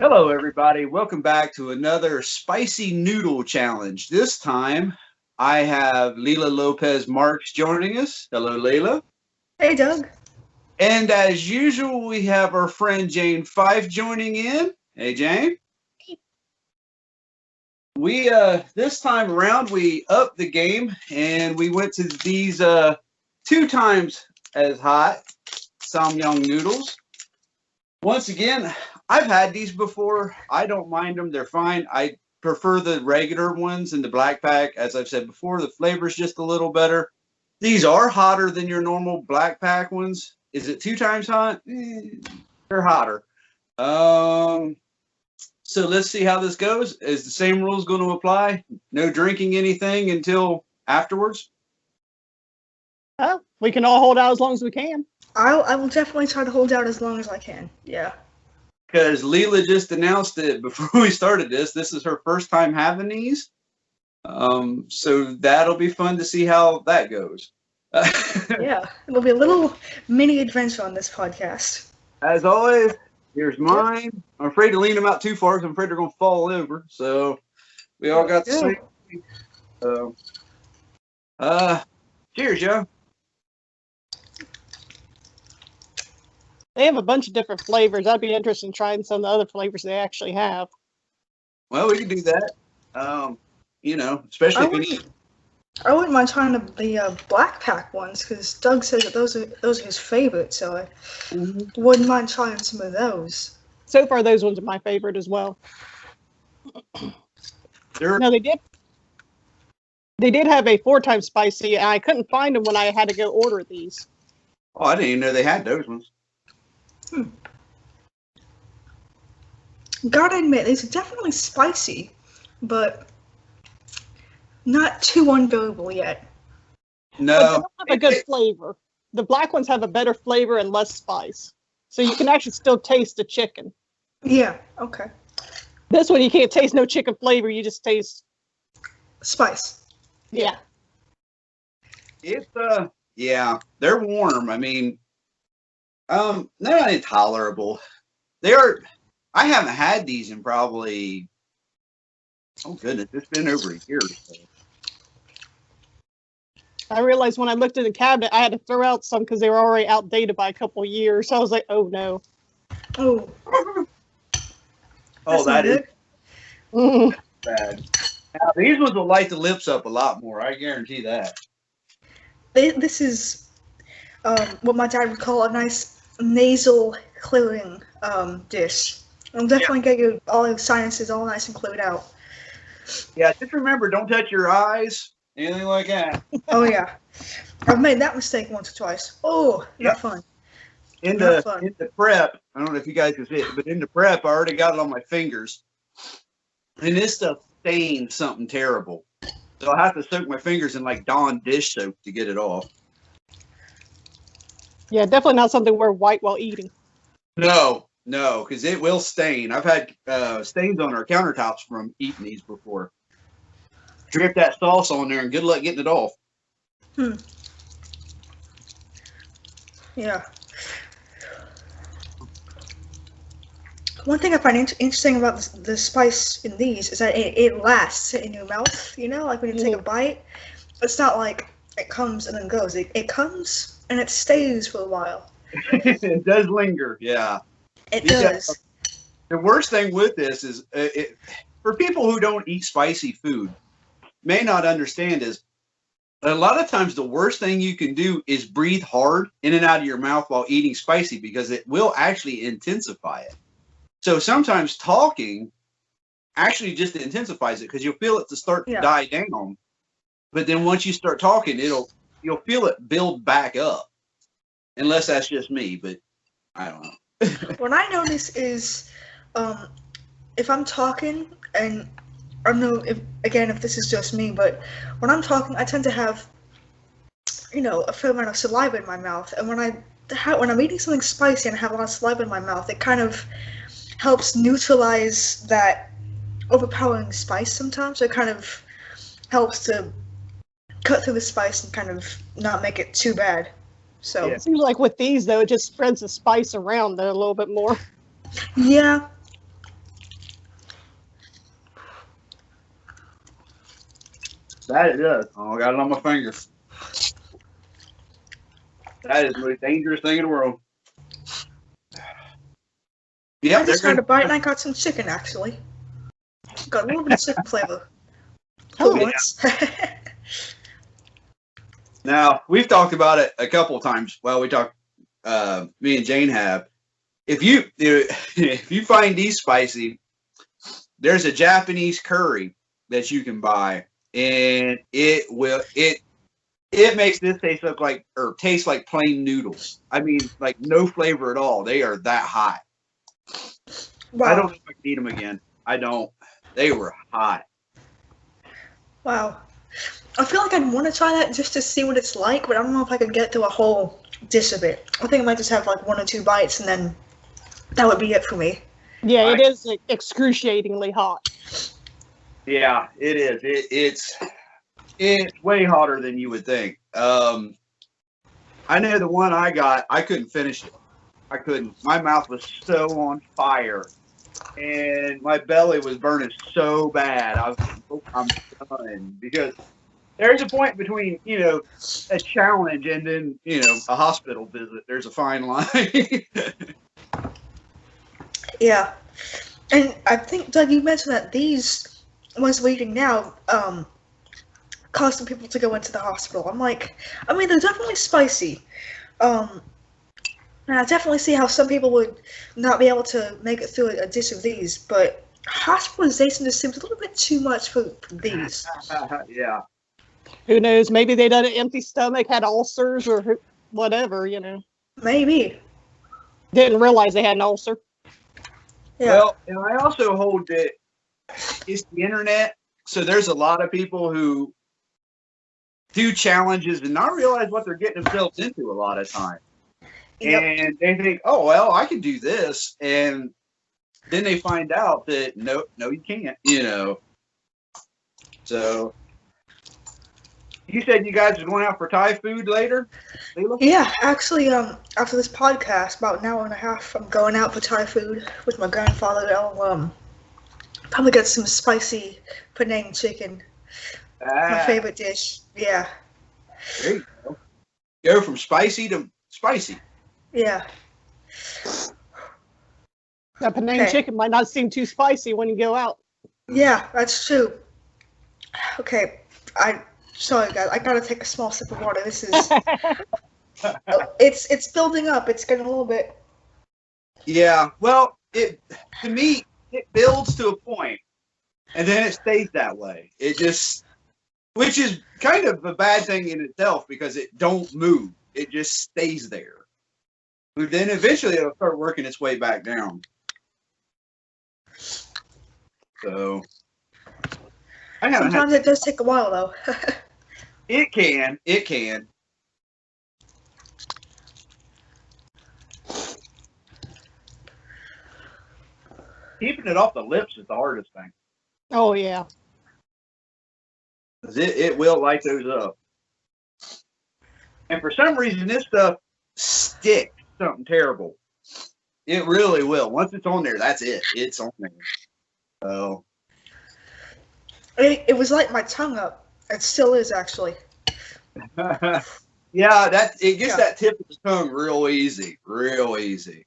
Hello, everybody. Welcome back to another spicy noodle challenge. This time, I have Leila Lopez Marks joining us. Hello, Leila. Hey, Doug. And as usual, we have our friend Jane Fife joining in. Hey, Jane. We this time around we upped the game and we went to these two times as hot Samyang noodles. Once again, I've had these before. I don't mind them. They're fine. I prefer the regular ones in the black pack. As I've said before, the flavor's just a little better. These are hotter than your normal black pack ones. Is it two times hot? They're hotter. So let's see how this goes. Is the same rules going to apply? No drinking anything until afterwards? Oh, we can all hold out as long as we can. I will definitely try to hold out as long as I can. Yeah. Because Leila just announced it before we started this. This is her first time having these. So that'll be fun to see how that goes. Yeah. It'll be a little mini adventure on this podcast. As always, here's mine. I'm afraid to lean them out too far because I'm afraid they're going to fall over. So we all got the same. Cheers, yo. They have a bunch of different flavors. I'd be interested in trying some of the other flavors they actually have. Well, we can do that. Especially if we need. I wouldn't mind trying the black pack ones because Doug says that those are his favorites, so I wouldn't mind trying some of those. So far, those ones are my favorite as well. No, they did. They did have a 4-time spicy, and I couldn't find them when I had to go order these. Oh, I didn't even know they had those ones. Gotta admit, these are definitely spicy, but not too unbearable yet. No. But they don't have a good flavor. The black ones have a better flavor and less spice. So you can actually still taste the chicken. Yeah, okay. This one, you can't taste no chicken flavor. You just taste spice. Yeah. It's, they're warm. I mean, they're not intolerable. I haven't had these in probably, oh goodness, it's been over a year or so. I realized when I looked in the cabinet, I had to throw out some because they were already outdated by a couple of years. So I was like, oh no. Oh. Oh, that is bad. Now, these ones will light the lips up a lot more. I guarantee that. This is what my dad would call a nice nasal clearing dish. It'll definitely get you all your sinuses all nice and cleared out. Yeah, just remember, don't touch your eyes, anything like that. Oh yeah, I've made that mistake once or twice. Oh, not fun. In the prep, I don't know if you guys can see it, but in the prep, I already got it on my fingers, and this stuff stains something terrible. So I have to soak my fingers in like Dawn dish soap to get it off. Yeah, definitely not something we're white while eating. No, because it will stain. I've had stains on our countertops from eating these before. Drip that sauce on there and good luck getting it off. Yeah. One thing I find interesting about the spice in these is that it lasts in your mouth, like when you take a bite. It's not like it comes and then goes. It comes and it stays for a while. It does linger, yeah. It does. The worst thing with this is, for people who don't eat spicy food, may not understand is, a lot of times the worst thing you can do is breathe hard in and out of your mouth while eating spicy because it will actually intensify it. So sometimes talking actually just intensifies it because you'll feel it to start to die down. But then once you start talking, you'll feel it build back up. Unless that's just me, but I don't know. What I notice is if I'm talking, and I don't know if this is just me, but when I'm talking, I tend to have, a fair amount of saliva in my mouth. And when I'm eating something spicy and I have a lot of saliva in my mouth, it kind of helps neutralize that overpowering spice sometimes. So it kind of helps to cut through the spice and kind of not make it too bad. So it seems like with these though, it just spreads the spice around there a little bit more. Yeah. That it does. Oh, I got it on my finger. That is the most dangerous thing in the world. Yeah, I just had a bite and I got some chicken actually. Got a little bit of chicken flavor. Oh, yeah. Once. Now, we've talked about it a couple of times. Well, we talked, me and Jane have. If you find these spicy, there's a Japanese curry that you can buy, and it makes this taste like plain noodles. I mean, like no flavor at all. They are that hot. Wow. I don't know if I can eat them again. I don't. They were hot. Wow. I feel like I'd want to try that just to see what it's like, but I don't know if I could get through a whole dish of it. I think I might just have like 1 or 2 bites, and then that would be it for me. yeah, it is excruciatingly hot. Yeah, it is. It's way hotter than you would think. I know the one I got, I couldn't finish it. I couldn't. My mouth was so on fire, and my belly was burning so bad. I'm done, because there's a point between, a challenge and then, a hospital visit. There's a fine line. Yeah. And I think, Doug, you mentioned that these ones we're eating now, causing people to go into the hospital. I'm like, I mean, they're definitely spicy. And I definitely see how some people would not be able to make it through a dish of these, but hospitalization just seems a little bit too much for these. Yeah. Who knows? Maybe they had an empty stomach, had ulcers, or whatever, Maybe. Didn't realize they had an ulcer. Yeah. Well, and I also hold that it's the internet, so there's a lot of people who do challenges and not realize what they're getting themselves into a lot of times. Yep. And they think, oh, well, I can do this. And then they find out that, no, you can't, So, you said you guys are going out for Thai food later, Leila? Yeah, actually, after this podcast, about an hour and a half, I'm going out for Thai food with my grandfather. I'll probably get some spicy Penang chicken. My favorite dish. Yeah. There you go. Go from spicy to spicy. Yeah. That Penang chicken might not seem too spicy when you go out. Yeah, that's true. Okay, sorry guys, I gotta take a small sip of water. This is it's building up. It's getting a little bit. Yeah, well, to me it builds to a point, and then it stays that way. It just, which is kind of a bad thing in itself, because it don't move. It just stays there. But then eventually it'll start working its way back down. So Sometimes it does take a while, though. It can. Keeping it off the lips is the hardest thing. Oh, yeah. 'Cause it will light those up. And for some reason, this stuff sticks something terrible. It really will. Once it's on there, that's it. It's on there. So. It was like my tongue up. It still is, actually. Yeah, it gets that tip of the tongue real easy. Real easy.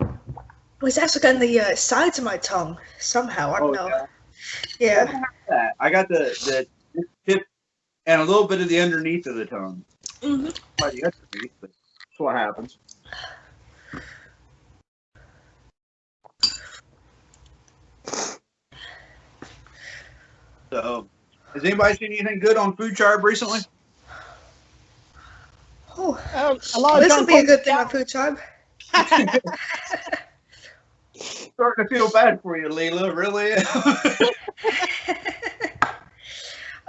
It was actually on the sides of my tongue somehow. I don't know. Yeah. I got the tip and a little bit of the underneath of the tongue. Mm-hmm. By the underneath, but that's what happens. So, has anybody seen anything good on FoodTribe recently? Oh, a lot of this will be a good thing on FoodTribe. Starting to feel bad for you, Leila. Really?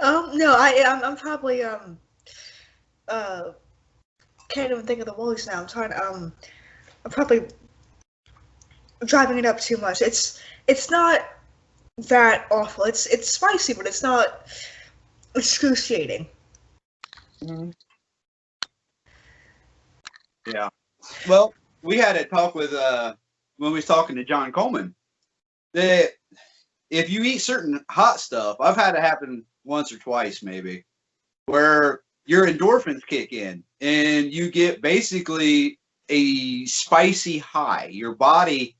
No, I'm probably can't even think of the words now. I'm probably driving it up too much. It's not that awful. It's spicy, but it's not excruciating. Mm-hmm. Yeah. Well, we had a talk with when we was talking to John Coleman, that if you eat certain hot stuff, I've had it happen once or twice maybe, where your endorphins kick in and you get basically a spicy high. Your body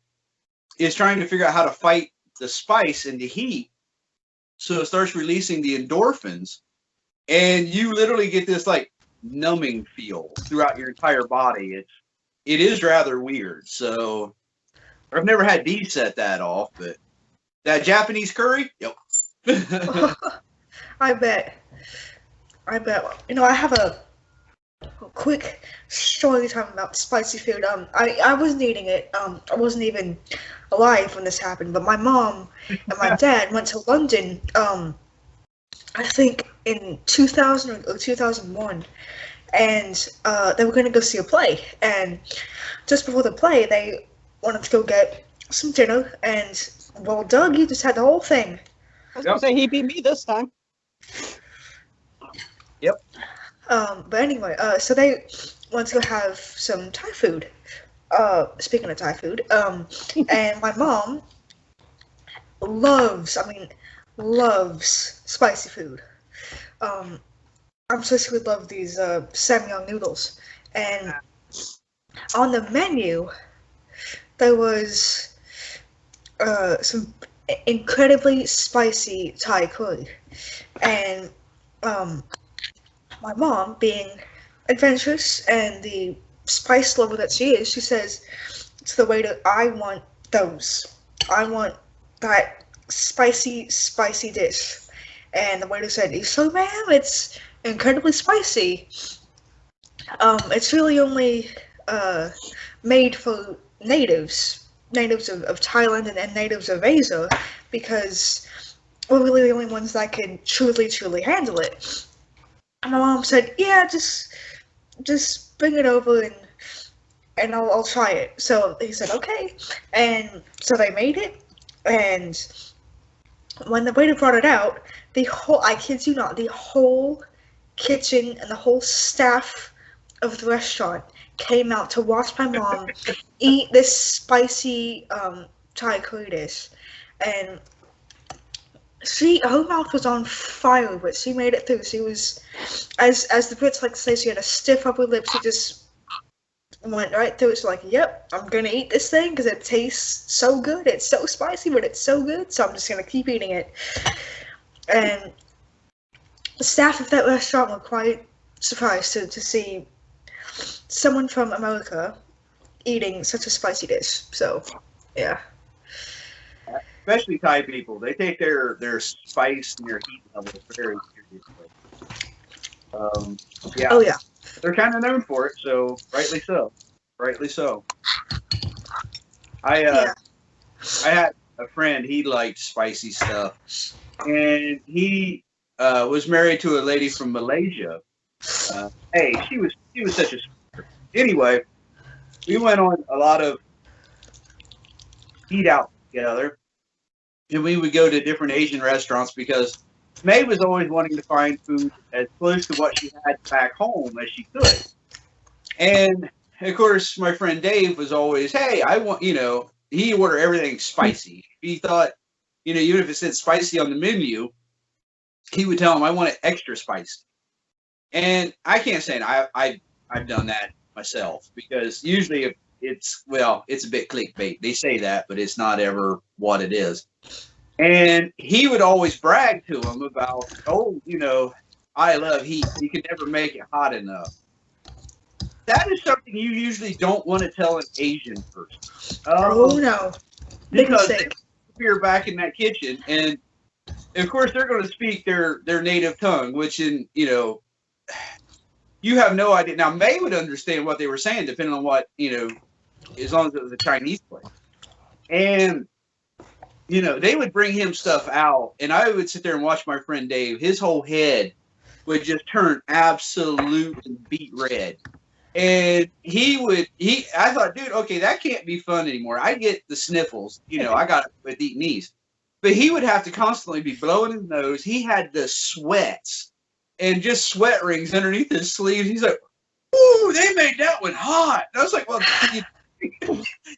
is trying to figure out how to fight the spice and the heat, so it starts releasing the endorphins, and you literally get this like numbing feel throughout your entire body. It is rather weird. So I've never had D set that off, but that Japanese curry, yep. I bet. You know, I have a quick story time about spicy food. I wasn't eating it. I wasn't even alive when this happened. But my mom and my dad went to London. I think in 2000 or 2001, and they were going to go see a play. And just before the play, they wanted to go get some dinner. And well, Doug, you just had the whole thing. I was going to say he beat me this time. Yep. But anyway, so they went to go have some Thai food. Speaking of Thai food, and my mom loves spicy food. I'm sure she would love these Samyang noodles. And on the menu, there was some incredibly spicy Thai curry. And my mom, being adventurous and the spice lover that she is, she says, it's the way that I want those. I want that spicy dish. And the waiter said, so ma'am, it's incredibly spicy. It's really only made for natives of Thailand and natives of Asia, because we're really the only ones that can truly handle it. And my mom said, yeah, just bring it over and I'll try it. So he said, okay. And so they made it, and when the waiter brought it out, I kid you not, the whole kitchen and the whole staff of the restaurant came out to watch my mom eat this spicy Thai curry dish. And her mouth was on fire, but she made it through. She was, as the Brits like to say, she had a stiff upper lip. She just went right through it. She's like, yep, I'm gonna eat this thing because it tastes so good. It's so spicy, but it's so good, so I'm just gonna keep eating it. And the staff of that restaurant were quite surprised to see someone from America eating such a spicy dish. So, yeah. Especially Thai people, they take their spice and their heat level very seriously. Yeah. Oh yeah. They're kind of known for it, so rightly so. I had a friend, he liked spicy stuff, and he was married to a lady from Malaysia. Hey, she was such a sweetheart. Anyway, we went on a lot of eat out together, and we would go to different Asian restaurants because May was always wanting to find food as close to what she had back home as she could. And of course, my friend Dave was always, hey, I want, he ordered everything spicy. He thought, even if it said spicy on the menu, he would tell him, I want it extra spicy. And I can't say I've done that myself, because usually it's a bit clickbait. They say that, but it's not ever what it is. And he would always brag to him about, I love heat. You can never make it hot enough. That is something you usually don't want to tell an Asian person. Oh no. Because you're back in that kitchen, and of course they're going to speak their native tongue, which you have no idea. Now May would understand what they were saying, depending on what, as long as it was a Chinese place. And they would bring him stuff out, and I would sit there and watch my friend Dave. His whole head would just turn absolutely beet red. And I thought, dude, okay, that can't be fun anymore. I get the sniffles, I got it with eating these. But he would have to constantly be blowing his nose. He had the sweats and just sweat rings underneath his sleeves. He's like, ooh, they made that one hot. And I was like, well,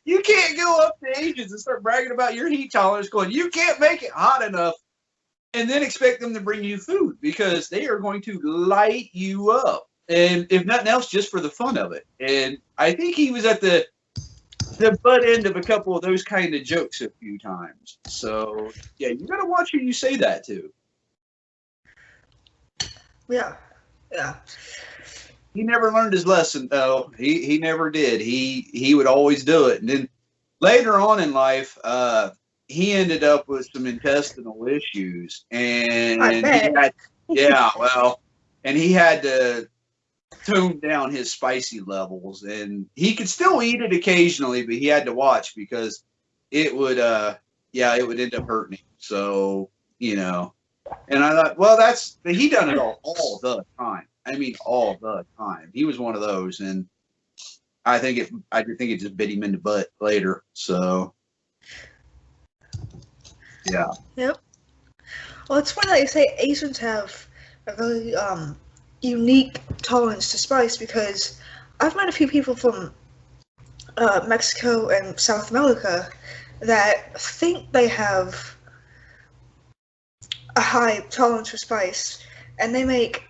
you can't go up to Asians and start bragging about your heat tolerance, going, you can't make it hot enough, and then expect them to bring you food because they are going to light you up. And if nothing else, just for the fun of it. And I think he was at the butt end of a couple of those kind of jokes a few times. So, yeah, you got to watch who you say that to. Yeah. Yeah. He never learned his lesson, though. He never did. He would always do it. And then later on in life, he ended up with some intestinal issues. And I bet. he had to tone down his spicy levels. And he could still eat it occasionally, but he had to watch because it would end up hurting him. So, and I thought, well, he done it all the time. I mean, all the time. He was one of those, and I think it just bit him in the butt later. So, yeah. Yep. Well, it's funny that you say Asians have a very unique tolerance to spice because I've met a few people from Mexico and South America that think they have a high tolerance for spice, and they make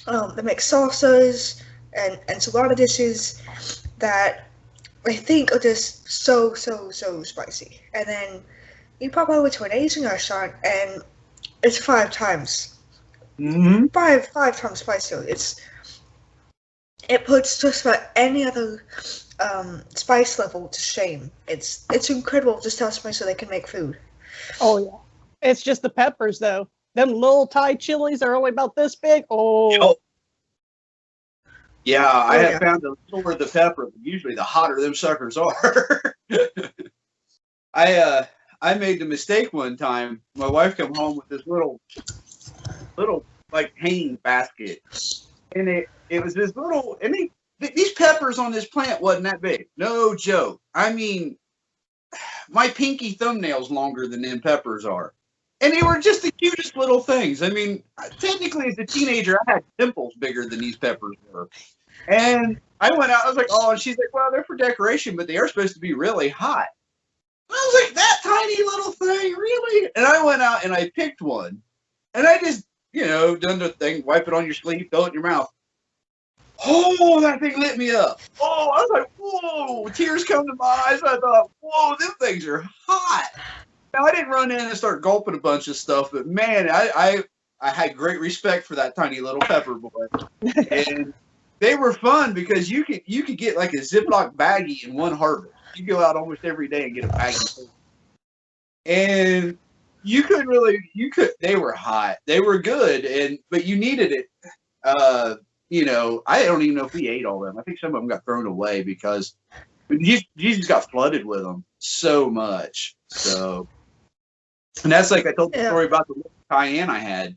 salsas and enchilada dishes that I think are just so spicy. And then you pop over to an Asian restaurant and it's 5 times. Mm-hmm. Five times spicier. It puts just about any other spice level to shame. It's incredible just how spicy they can make food. Oh yeah. It's just the peppers though. Them little Thai chilies are only about this big. Oh. Yeah, I have found the littler the pepper, usually the hotter them suckers are. I made the mistake one time. My wife come home with this little like hanging basket, and it was this little. And these peppers on this plant wasn't that big. No joke. I mean, my pinky thumbnail's longer than them peppers are. And they were just the cutest little things. I mean, technically, as a teenager, I had pimples bigger than these peppers were. And I went out, I was like, oh, and she's like, well, they're for decoration, but they are supposed to be really hot. And I was like, that tiny little thing, really? And I went out and I picked one. And I just, done the thing, wipe it on your sleeve, throw it in your mouth. Oh, that thing lit me up. Oh, I was like, whoa, tears come to my eyes. I thought, whoa, them things are hot. Now, I didn't run in and start gulping a bunch of stuff, but man, I had great respect for that tiny little pepper boy. And they were fun because you could get like a Ziploc baggie in one harvest. You go out almost every day and get a baggie. And they were hot. They were good, but you needed it. I don't even know if we ate all of them. I think some of them got thrown away because Jesus got flooded with them so much. So. And that's like I told the story about the little cayenne I had.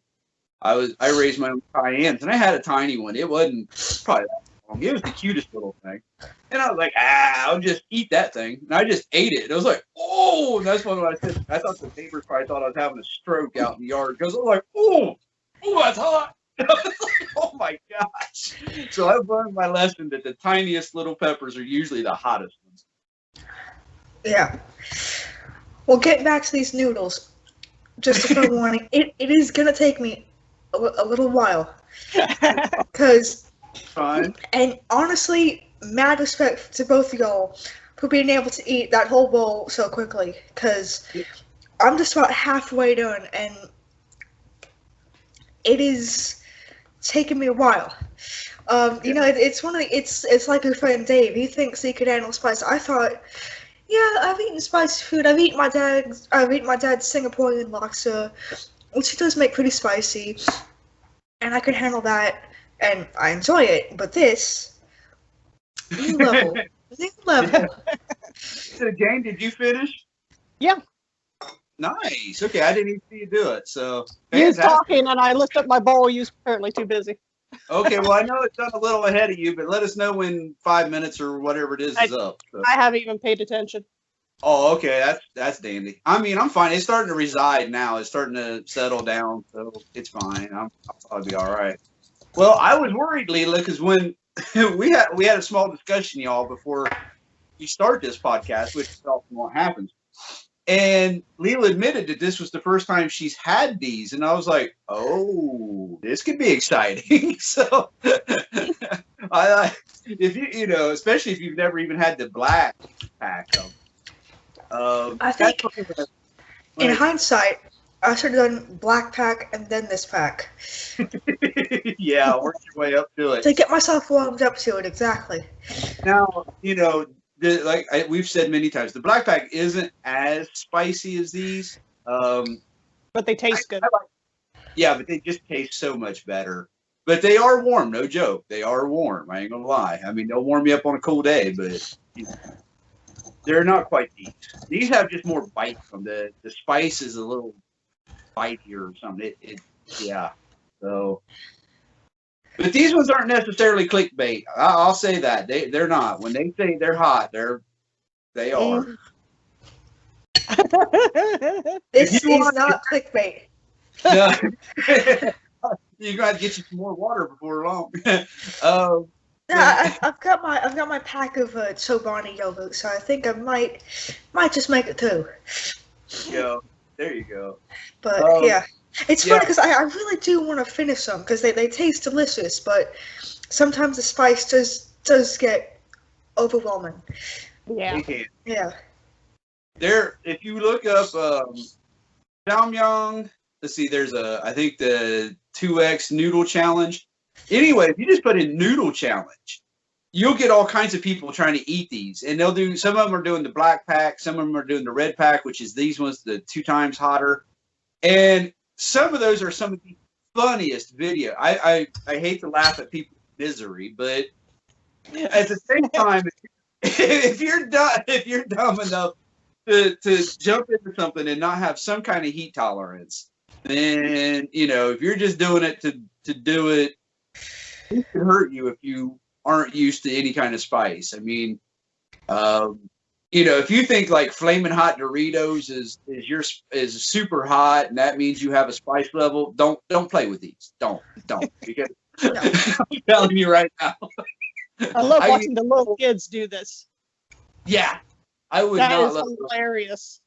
I raised my own cayennes, and I had a tiny one. It wasn't probably that long. It was the cutest little thing. And I was like, I'll just eat that thing. And I just ate it. And I was like, oh, and that's when I said, I thought the neighbors probably thought I was having a stroke out in the yard because I was like, oh, that's hot. I was like, oh my gosh. So I've learned my lesson that the tiniest little peppers are usually the hottest ones. Yeah. Well, getting back to these noodles, just a fair warning, it is going to take me a little while. Because, and honestly, mad respect to both of y'all for being able to eat that whole bowl so quickly. Because I'm just about halfway done, and it is taking me a while. It's one of the, it's like your friend Dave. He thinks he could handle spice. I thought, yeah, I've eaten spicy food. I've eaten my dad's Singaporean laksa, which he does make pretty spicy, and I could handle that, and I enjoy it. But this new level. So, Jane, did you finish? Yeah. Nice. Okay, I didn't even see you do it. So you was talking, and I lifted up my bowl. You was apparently too busy. Okay, well, I know it's done a little ahead of you, but let us know when 5 minutes or whatever it is up. So. I haven't even paid attention. Oh, okay, that's dandy. I mean, I'm fine. It's starting to reside now. It's starting to settle down, so it's fine. I'll probably be all right. Well, I was worried, Leila, because when we had a small discussion, y'all, before we start this podcast, which is often what happens. And Leila admitted that this was the first time she's had these, and I was like, "Oh, this could be exciting." So, if you know, especially if you've never even had the black pack of. I think in hindsight, I should have done black pack and then this pack. Yeah, work your way up to it. To get myself warmed up to it, exactly. Now, you know, we've said many times, the black pack isn't as spicy as these. But they taste good. Yeah, but they just taste so much better. But they are warm, no joke. They are warm. I ain't gonna lie. I mean, they'll warm you up on a cool day, but you know, they're not quite these. These have just more bite from the spice is a little bitier or something. Yeah. So, but these ones aren't necessarily clickbait. I'll say that they're not. When they say they're hot, they are. This is not clickbait. No. You gotta get you some more water before long. I've got my pack of Chobani yogurt, so I think I might just make it through. There you go. But yeah, it's funny because I really do want to finish them because they taste delicious, but sometimes the spice does get overwhelming. Yeah. Yeah. If you look up Samyang, let's see, there's I think the 2X noodle challenge. Anyway, if you just put in noodle challenge, you'll get all kinds of people trying to eat these. And some of them are doing the black pack, some of them are doing the red pack, which is these ones, the 2 times hotter. And some of those are some of the funniest video. I hate to laugh at people's misery, but at the same time, if you're dumb enough to jump into something and not have some kind of heat tolerance, then if you're just doing it to do it, it can hurt you if you aren't used to any kind of spice. I mean, if you think like flaming hot Doritos is super hot and that means you have a spice level, don't play with these. Don't because I'm telling you right now. I love watching the little kids do this. Yeah, I would that not. That is hilarious.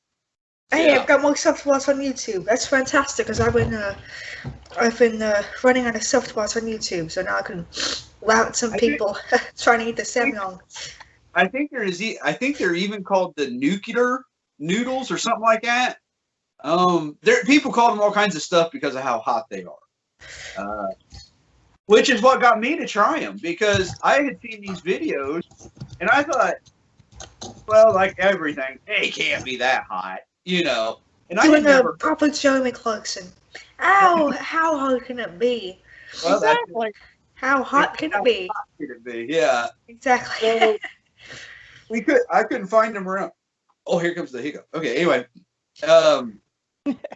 Hey, I've got more stuff to watch on YouTube. That's fantastic because I've been running out of stuff to watch on YouTube, so now I can laugh at some people trying to eat the Samyang. I think they're even called the nuclear noodles or something like that. People call them all kinds of stuff because of how hot they are. Which is what got me to try them because I had seen these videos and I thought, well, like everything, it can't be that hot, And I doing never proper Jeremy Clarkson. Ow! How hot can it be? Well, exactly. How hot can it be? Hot can it be? Yeah. Exactly. So I couldn't find them around. Oh, here comes the hiccup. Okay. Anyway,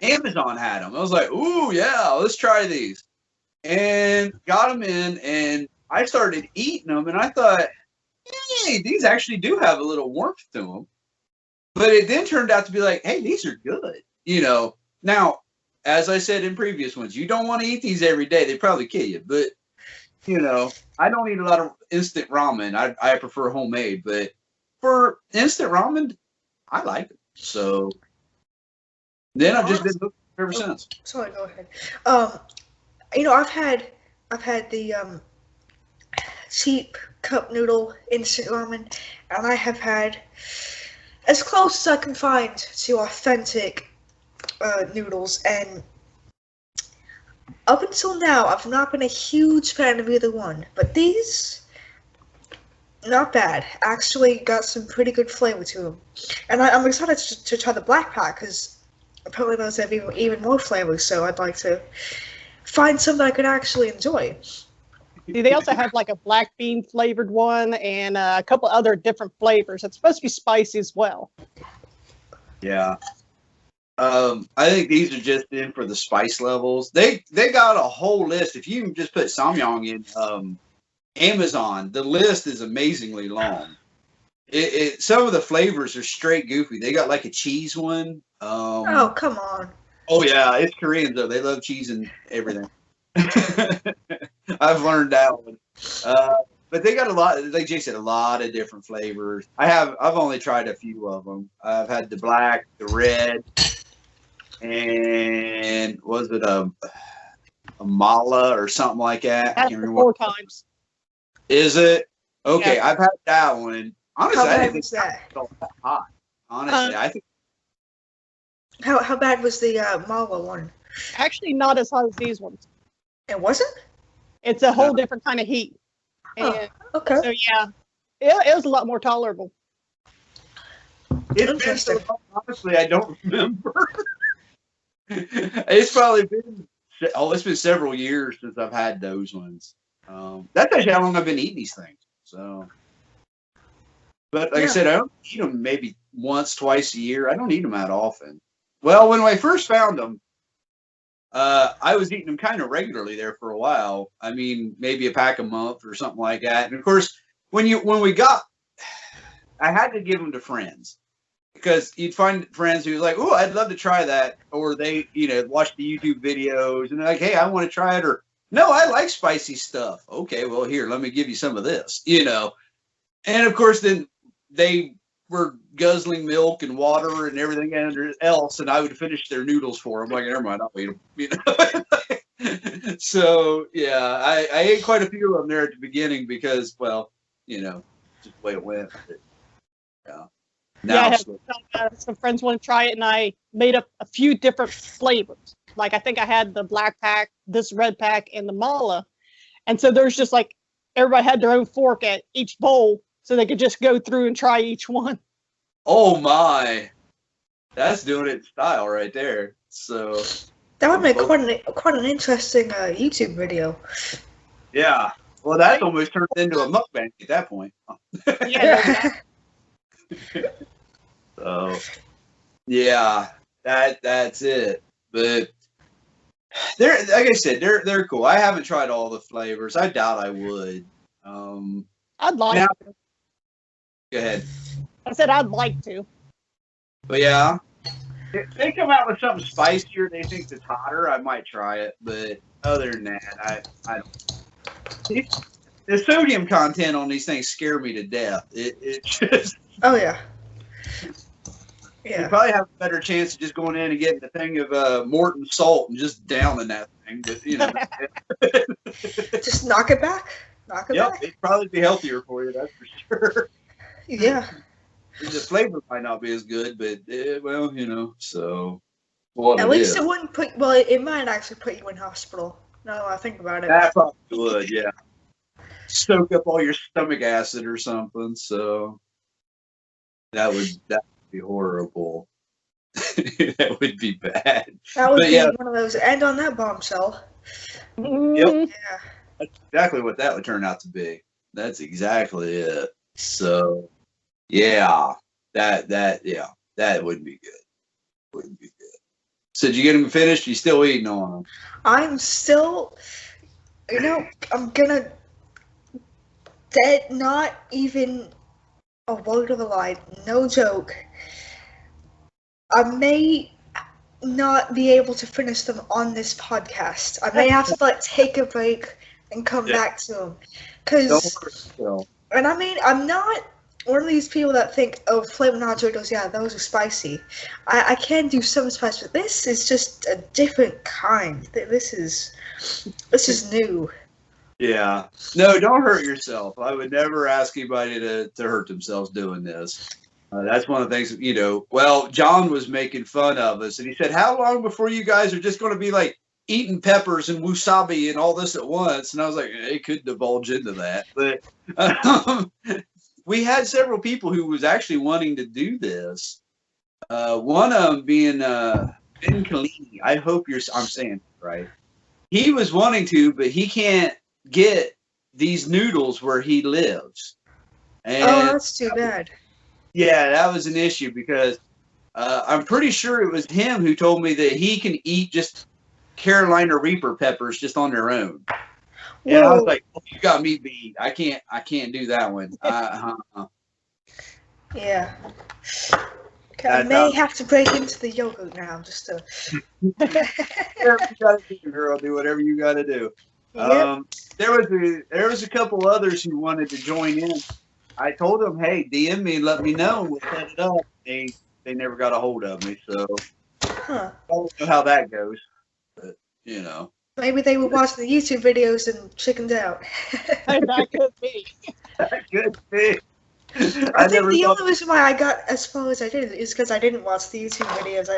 Amazon had them. I was like, ooh, yeah, let's try these. And got them in, and I started eating them, and I thought, hey, these actually do have a little warmth to them. But it then turned out to be like, hey, these are good. Now, as I said in previous ones, you don't want to eat these every day. They probably kill you. But, I don't eat a lot of instant ramen. I prefer homemade. But for instant ramen, I like it. So then I've just been hooked ever since. Sorry, go ahead. I've had the cheap cup noodle instant ramen, and I have had as close as I can find to authentic noodles, and up until now, I've not been a huge fan of either one, but these, not bad. Actually got some pretty good flavor to them. And I'm excited to try the black pack, because apparently those have even more flavor, so I'd like to find something I could actually enjoy. They also have like a black bean flavored one and a couple other different flavors. It's supposed to be spicy as well. Yeah. I think these are just in for the spice levels. They got a whole list. If you just put Samyang in Amazon, the list is amazingly long. Some of the flavors are straight goofy. They got like a cheese one. Oh, come on. Oh yeah, it's Koreans though. They love cheese and everything. I've learned that one. but they got a lot, like Jay said, a lot of different flavors. I've only tried a few of them. I've had the black, the red, and was it a mala or something like that? I That's can't the remember. 4 times. Is it? Okay, Yeah. I've had that one. Honestly, How I bad didn't was think that? it was that hot. Honestly, I think How bad was the Malwa one? Actually, not as hot as these ones. It wasn't? It's a whole different kind of heat. And Okay. so, yeah, it was a lot more tolerable. it's been so long, honestly, I don't remember. It's probably been it's been several years since I've had those ones. That's actually how long I've been eating these things. So, but like I said, I don't eat them maybe once, twice a year. I don't eat them that often. Well, when I first found them, I was eating them kind of regularly there for a while. I mean, maybe a pack a month or something like that. And of course, when we got, I had to give them to friends because you'd find friends who was like, "Oh, I'd love to try that," or they, watch the YouTube videos and they're like, "Hey, I want to try it," or "No, I like spicy stuff." Okay, well, here, let me give you some of this, And of course, then they were guzzling milk and water and everything else, and I would finish their noodles for them. Like, never mind, I'll eat them. So yeah, I ate quite a few of them there at the beginning because, well, just the way it went. But, yeah. Now, Yeah, I had some friends want to try it, and I made up a few different flavors. Like, I think I had the black pack, this red pack, and the mala. And so there's just like, everybody had their own fork at each bowl, so they could just go through and try each one. Oh my, that's doing it in style right there. So that would make quite an interesting YouTube video. Yeah, well, that almost turned into a mukbang at that point. Yeah. So yeah, that's it. But they're, like I said, they're cool. I haven't tried all the flavors. I doubt I would. I'd like to. Go ahead. I said I'd like to. But yeah, if they come out with something spicier, they think that's hotter, I might try it. But other than that, I don't. The sodium content on these things scare me to death. It just. Oh yeah. Yeah. You probably have a better chance of just going in and getting the thing of Morton salt and just downing that thing. But just knock it back. Knock it back. It'd probably be healthier for you, that's for sure. Yeah. The flavor might not be as good, but so. At least it wouldn't put. Well, it might actually put you in hospital. No, I think about it. That probably would, yeah. Soak up all your stomach acid or something. So that would be horrible. That would be bad. That would be one of those. End on that bombshell. Yep. Yeah. That's exactly what that would turn out to be. That's exactly it. So, yeah, that wouldn't be good. Wouldn't be good. So did you get them finished? You still eating on them? I'm still, I'm gonna. That not even a word of a lie. No joke. I may not be able to finish them on this podcast. I may have to take a break and come back to them. And I mean, I'm not one of these people that think, oh, Flavor Doritos, yeah, those are spicy. I can do some spice, but this is just a different kind. This is new. Yeah. No, don't hurt yourself. I would never ask anybody to hurt themselves doing this. That's one of the things, well, John was making fun of us, and he said, how long before you guys are just going to be like eating peppers and wasabi and all this at once? And I was like, it could divulge into that. But we had several people who was actually wanting to do this. One of them being Ben Kalini. I hope I'm saying it right. He was wanting to, but he can't get these noodles where he lives. And that's too bad. Yeah, that was an issue because I'm pretty sure it was him who told me that he can eat just Carolina Reaper peppers just on their own. Whoa. And I was like, oh, you got me beat. I can't do that one. Yeah. Okay, I may have to break into the yogurt now just to. Whatever you gotta do, girl. Do whatever you gotta do. Yep. There was a couple others who wanted to join in. I told them, hey, DM me and let me know, and we'll set it up. They never got a hold of me, so Huh. I don't know how that goes. But you know, Maybe they were watching the YouTube videos and chickened out. That could be. that could be. I think the only reason why I got as far as I did is because I didn't watch the YouTube videos.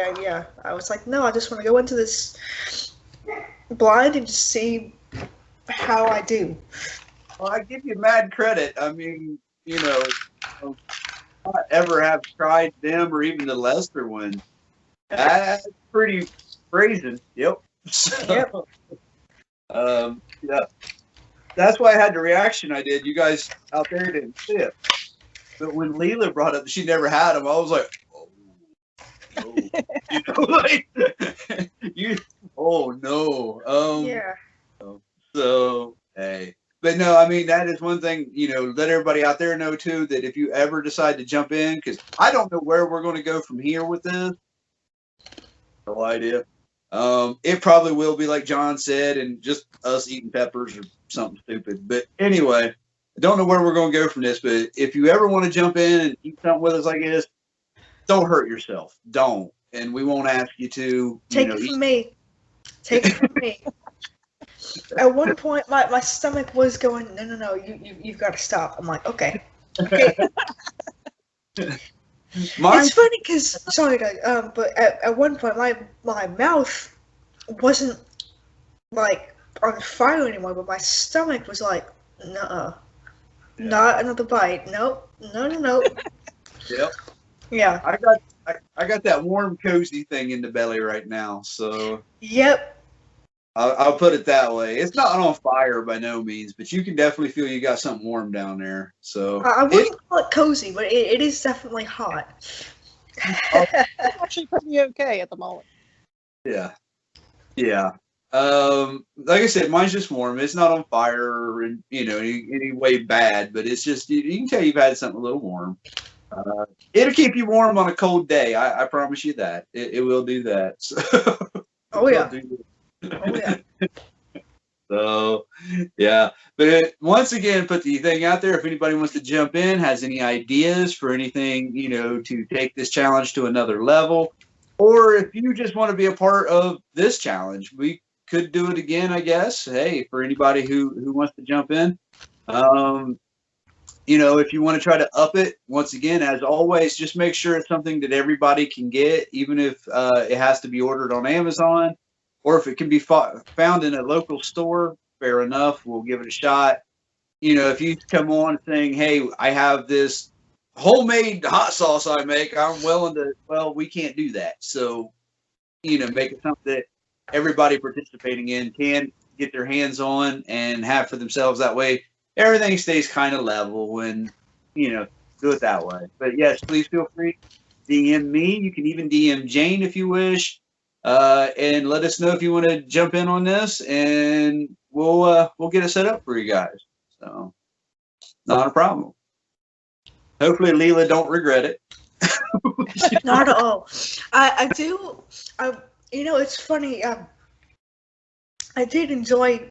I was like, no, I just want to go into this blind and just see how I do. Well, I give you mad credit. I mean, you know, not ever have tried them or even the Lester one. That's pretty brazen. Yep. Yep. Yeah. That's why I had the reaction I did. You guys out there didn't see it. But when Leila brought up that she never had them, I was like, oh, no. You know, like, oh no. Yeah. So, hey. But no, I mean, that is one thing, you know, let everybody out there know too, that if you ever decide to jump in, because I don't know where we're going to go from here with this. No idea. It probably will be like John said, and just us eating peppers or something stupid. But anyway, I don't know where we're going to go from this, but if you ever want to jump in and eat something with us like this, don't hurt yourself. Don't. And we won't ask you to. Take it from me. Take it from me. At one point, my stomach was going, no, you've got to stop. I'm like, okay. It's funny because, sorry, Doug, but at one point, my mouth wasn't, like, on fire anymore, but my stomach was like, nuh-uh. Yeah. Not another bite. Nope. No. Yep. Yeah. I got that warm, cozy thing in the belly right now, so. Yep. I'll put it that way. It's not on fire by no means, but you can definitely feel you got something warm down there. So I wouldn't call it cozy, but it is definitely hot. It's actually pretty okay at the moment. Yeah. Like I said, mine's just warm. It's not on fire in any way bad, but it's just you can tell you've had something a little warm. It'll keep you warm on a cold day. I promise you that. It will do that. So, oh yeah. Oh yeah. So yeah, but once again, put the thing out there. If anybody wants to jump in, has any ideas for anything, to take this challenge to another level, or if you just want to be a part of this challenge, we could do it again, I guess. Hey, for anybody who wants to jump in, if you want to try to up it, once again, as always, just make sure it's something that everybody can get, even if it has to be ordered on Amazon. Or if it can be found in a local store, fair enough, we'll give it a shot. If you come on saying, hey, I have this homemade hot sauce I make, I'm willing to, well, we can't do that. So, make it something that everybody participating in can get their hands on and have for themselves. That way, everything stays kind of level when, do it that way. But yes, please feel free to DM me. You can even DM Jane if you wish. And let us know if you want to jump in on this, and we'll get it set up for you guys. So, not a problem. Hopefully, Leila don't regret it. Not at all. I do. It's funny. I did enjoy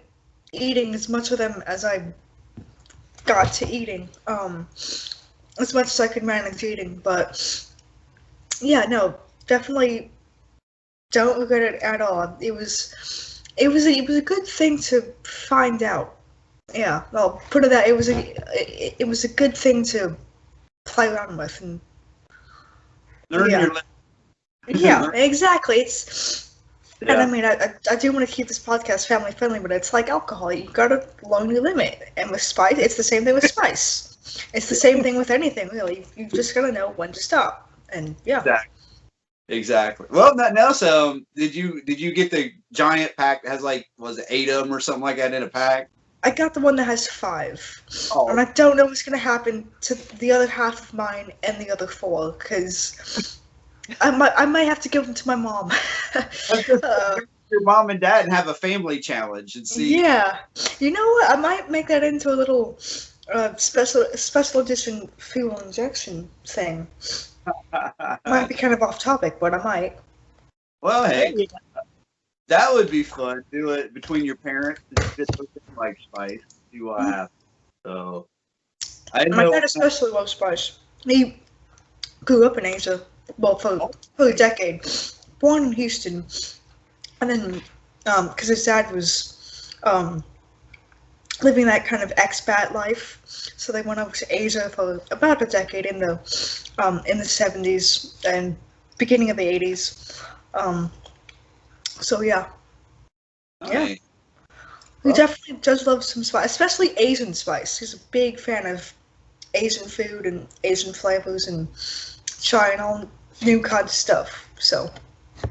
eating as much of them as I got to eating. As much as I could manage eating, but yeah, no, definitely. Don't regret it at all. It was a good thing to find out. Yeah, well, put it that it was a good thing to play around with and learn your yeah, exactly. It's yeah. And I mean, I do want to keep this podcast family friendly, but it's like alcohol. You gotta learn your limit. And with spice, it's the same thing with spice. It's the same thing with anything, really. You just gotta know when to stop. And yeah. Exactly. Well, nothing else. Did you get the giant pack that has was it 8 of them or something like that in a pack? I got the one that has 5. Oh. And I don't know what's gonna happen to the other half of mine and the other 4, because I might have to give them to my mom. Your mom and dad and have a family challenge and see. Yeah. You know what? I might make that into a little special edition fuel injection thing. Might be kind of off topic, but I might. Well, hey, That would be fun. Do it between your parents and fit those in like spice. See what happens. So I My know. dad especially loves spice. He grew up in Asia, well, for a decade. Born in Houston, and then, because his dad was, living that kind of expat life, so they went over to Asia for about a decade in the 70s and beginning of the 80s. So yeah, Nice. he definitely does love some spice, especially Asian spice. He's a big fan of Asian food and Asian flavors and trying all new kinds of stuff. So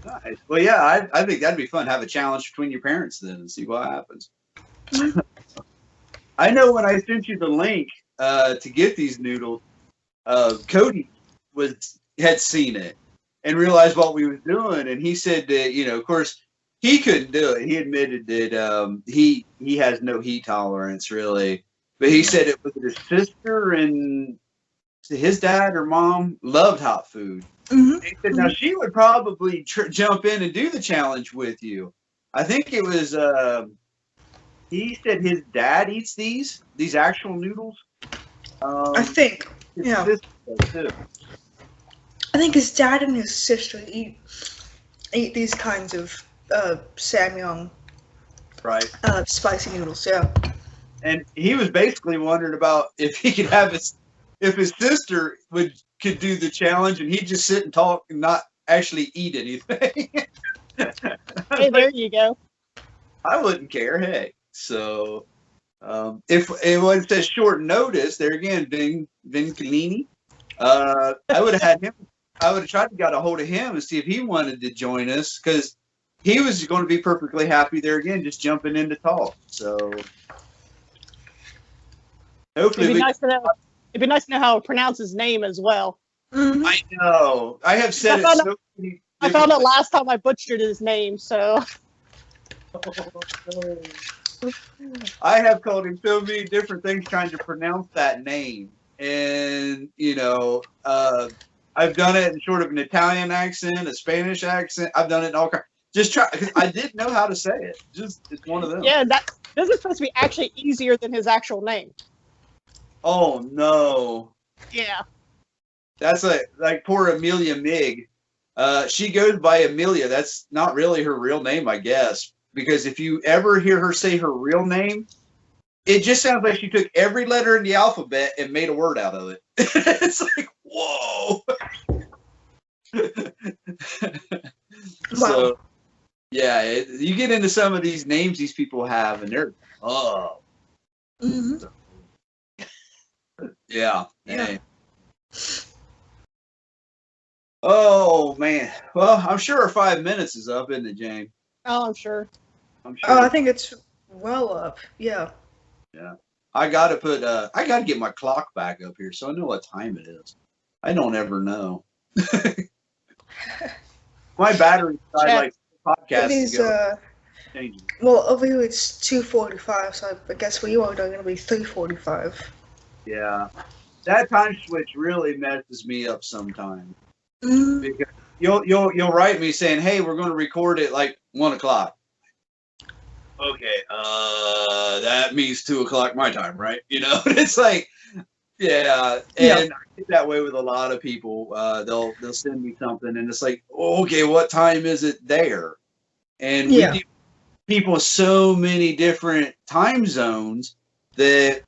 Nice. Well, yeah, I think that'd be fun. Have a challenge between your parents then and see what happens. I know when I sent you the link to get these noodles, Cody had seen it and realized what we was doing, and he said that of course, he couldn't do it. He admitted that he has no heat tolerance really, but he said it was his sister and his dad or mom loved hot food. He said now she would probably jump in and do the challenge with you. I think it was. He said his dad eats these actual noodles. I think, His yeah, sister does too. I think his dad and his sister eat these kinds of Samyang Right. spicy noodles. Yeah. And he was basically wondering about if he could have if his sister could do the challenge and he'd just sit and talk and not actually eat anything. Hey, there you go. I wouldn't care. Hey, so if it was a short notice, there again, Vin Collini, I would have had him. I would have tried to get a hold of him and see if he wanted to join us because he was going to be perfectly happy there again, just jumping in to talk. So hopefully, It'd be nice to know. It'd be nice to know how to pronounce his name as well. I know. I have said it so many I found out last time I butchered his name, so. I have called him so many different things trying to pronounce that name. And, I've done it in sort of an Italian accent, a Spanish accent. I've done it in all kinds. Just try, because I didn't know how to say it. It's one of them. Yeah, this is supposed to be actually easier than his actual name. Oh, no. Yeah. That's like poor Amelia Mig. She goes by Amelia. That's not really her real name, I guess. Because if you ever hear her say her real name, it just sounds like she took every letter in the alphabet and made a word out of it. It's like, whoa. So, yeah, you get into some of these names these people have, and they're, oh. Mm-hmm. Yeah. Hey. Oh, man. Well, I'm sure our 5 minutes is up, isn't it, Jane? Oh, I'm sure. I'm sure. I think it's well up. Yeah. Yeah. I gotta get my clock back up here so I know what time it is. I don't ever know. My battery died like podcast It is, ago. well, over here it's 2:45, so I guess where you are going to be 3:45. Yeah. That time switch really messes me up sometimes. Mm. Because you'll write me saying, hey, we're gonna record at like 1:00. Okay, that means 2:00 my time, right? It's like, yeah, and I get that way with a lot of people. They'll send me something, and it's like, okay, what time is it there? And we do people so many different time zones that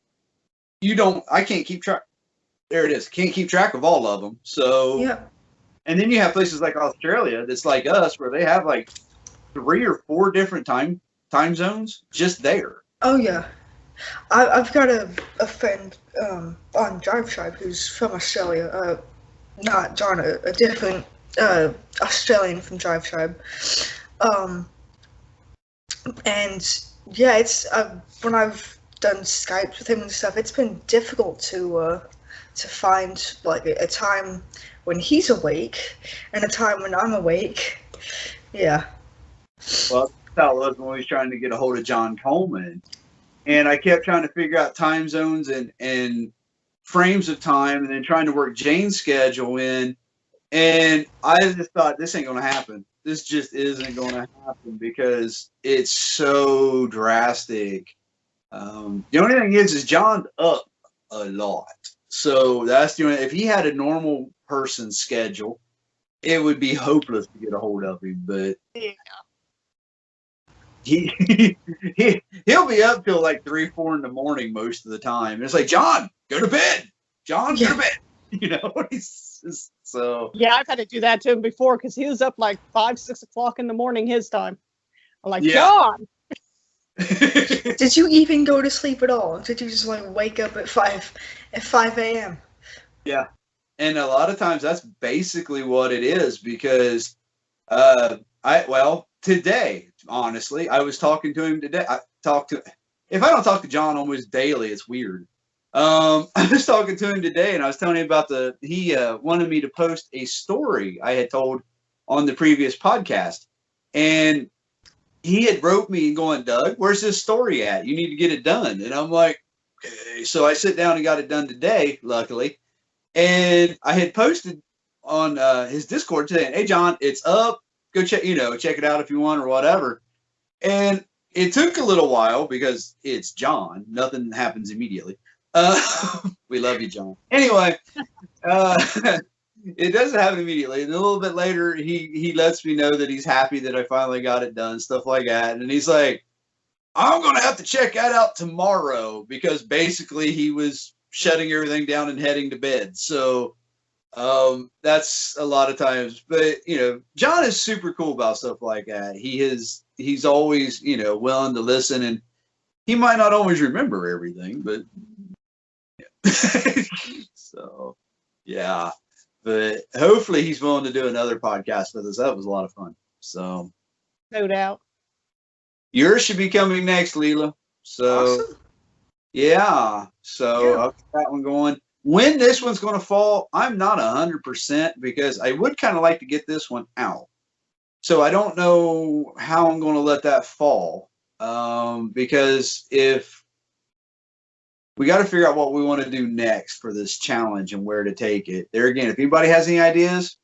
I can't keep track. There it is. Can't keep track of all of them. So, yeah. And then you have places like Australia that's like us, where they have like 3 or 4 different time zones just there. Oh yeah, I've got a friend on DriveTribe who's from Australia. Not John, a different Australian from DriveTribe. And yeah, it's when I've done Skype with him and stuff, it's been difficult to find like a time when he's awake and a time when I'm awake. Yeah. Well, that's how it was when we was trying to get a hold of John Coleman. And I kept trying to figure out time zones and frames of time and then trying to work Jane's schedule in. And I just thought, this ain't going to happen. this just isn't going to happen because it's so drastic. The only thing is John's up a lot. So that's the only, if he had a normal person schedule, it would be hopeless to get a hold of him. But Yeah. He'll be up till like 3, 4 in the morning most of the time. And it's like, John, go to bed. John, go to bed. You know, he's just, so. Yeah, I've had to do that to him before because he was up like 5, 6 o'clock in the morning his time. I'm like, John. Did you even go to sleep at all? Did you just like wake up at 5 a.m.? Yeah. And a lot of times that's basically what it is because today, honestly, I was talking to him today. If I don't talk to John almost daily, it's weird. I was talking to him today and I was telling him about he wanted me to post a story I had told on the previous podcast. And he had wrote me and going, Doug, where's this story at? You need to get it done. And I'm like, okay. So I sit down and got it done today, luckily. And I had posted on his Discord saying, hey, John, it's up. Go check it out if you want or whatever. And it took a little while because it's John. Nothing happens immediately. We love you, John. Anyway, it doesn't happen immediately. And a little bit later, he lets me know that he's happy that I finally got it done, stuff like that. And he's like, I'm going to have to check that out tomorrow because basically he was shutting everything down and heading to bed. So that's a lot of times. But, John is super cool about stuff like that. He's always, willing to listen. And he might not always remember everything, but so, yeah. But hopefully he's willing to do another podcast with us. That was a lot of fun. So, no doubt. Yours should be coming next, Leila. So, awesome. Yeah. So I'll get that one going. When this one's going to fall, I'm not 100% because I would kind of like to get this one out. So I don't know how I'm going to let that fall because if we got to figure out what we want to do next for this challenge and where to take it. There again, if anybody has any ideas,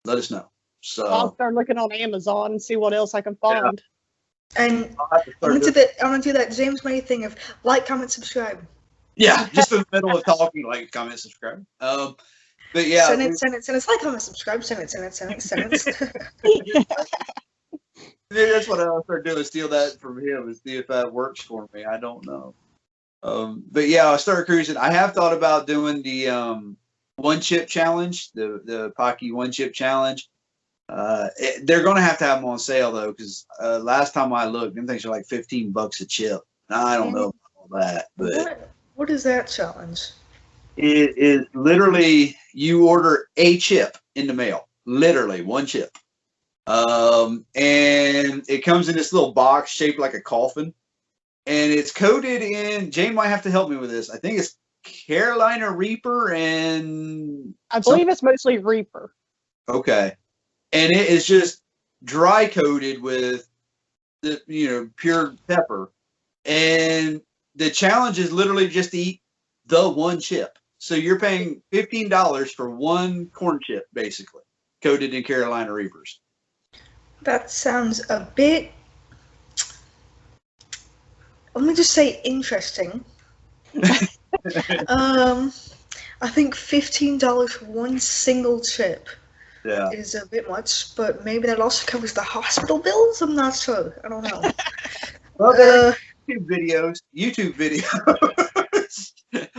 let us know. So I'll start looking on Amazon and see what else I can find. And I'm gonna do that James May thing of like, comment, subscribe. Yeah, just in the middle of talking, like, comment, subscribe. But yeah, send it. Like, comment, subscribe. Send it. That's what I'll start doing. Steal that from him and see if that works for me. I don't know. But yeah, I'll start cruising. I have thought about doing the one chip challenge, the Pocky one chip challenge. They're going to have them on sale though, because last time I looked, them things are like $15 a chip. I don't know about all that, but what is that challenge? It is literally you order a chip in the mail, literally one chip, and it comes in this little box shaped like a coffin, and it's coated in. Jane might have to help me with this. I think it's Carolina Reaper, and I believe it's mostly Reaper. Okay. And it is just dry coated with the pure pepper. And the challenge is literally just to eat the one chip. So you're paying $15 for one corn chip, basically, coated in Carolina Reapers. That sounds a bit, let me just say, interesting. I think $15 for one single chip. Yeah. Is a bit much, but maybe that also covers the hospital bills? I'm not sure. I don't know. Well, YouTube videos.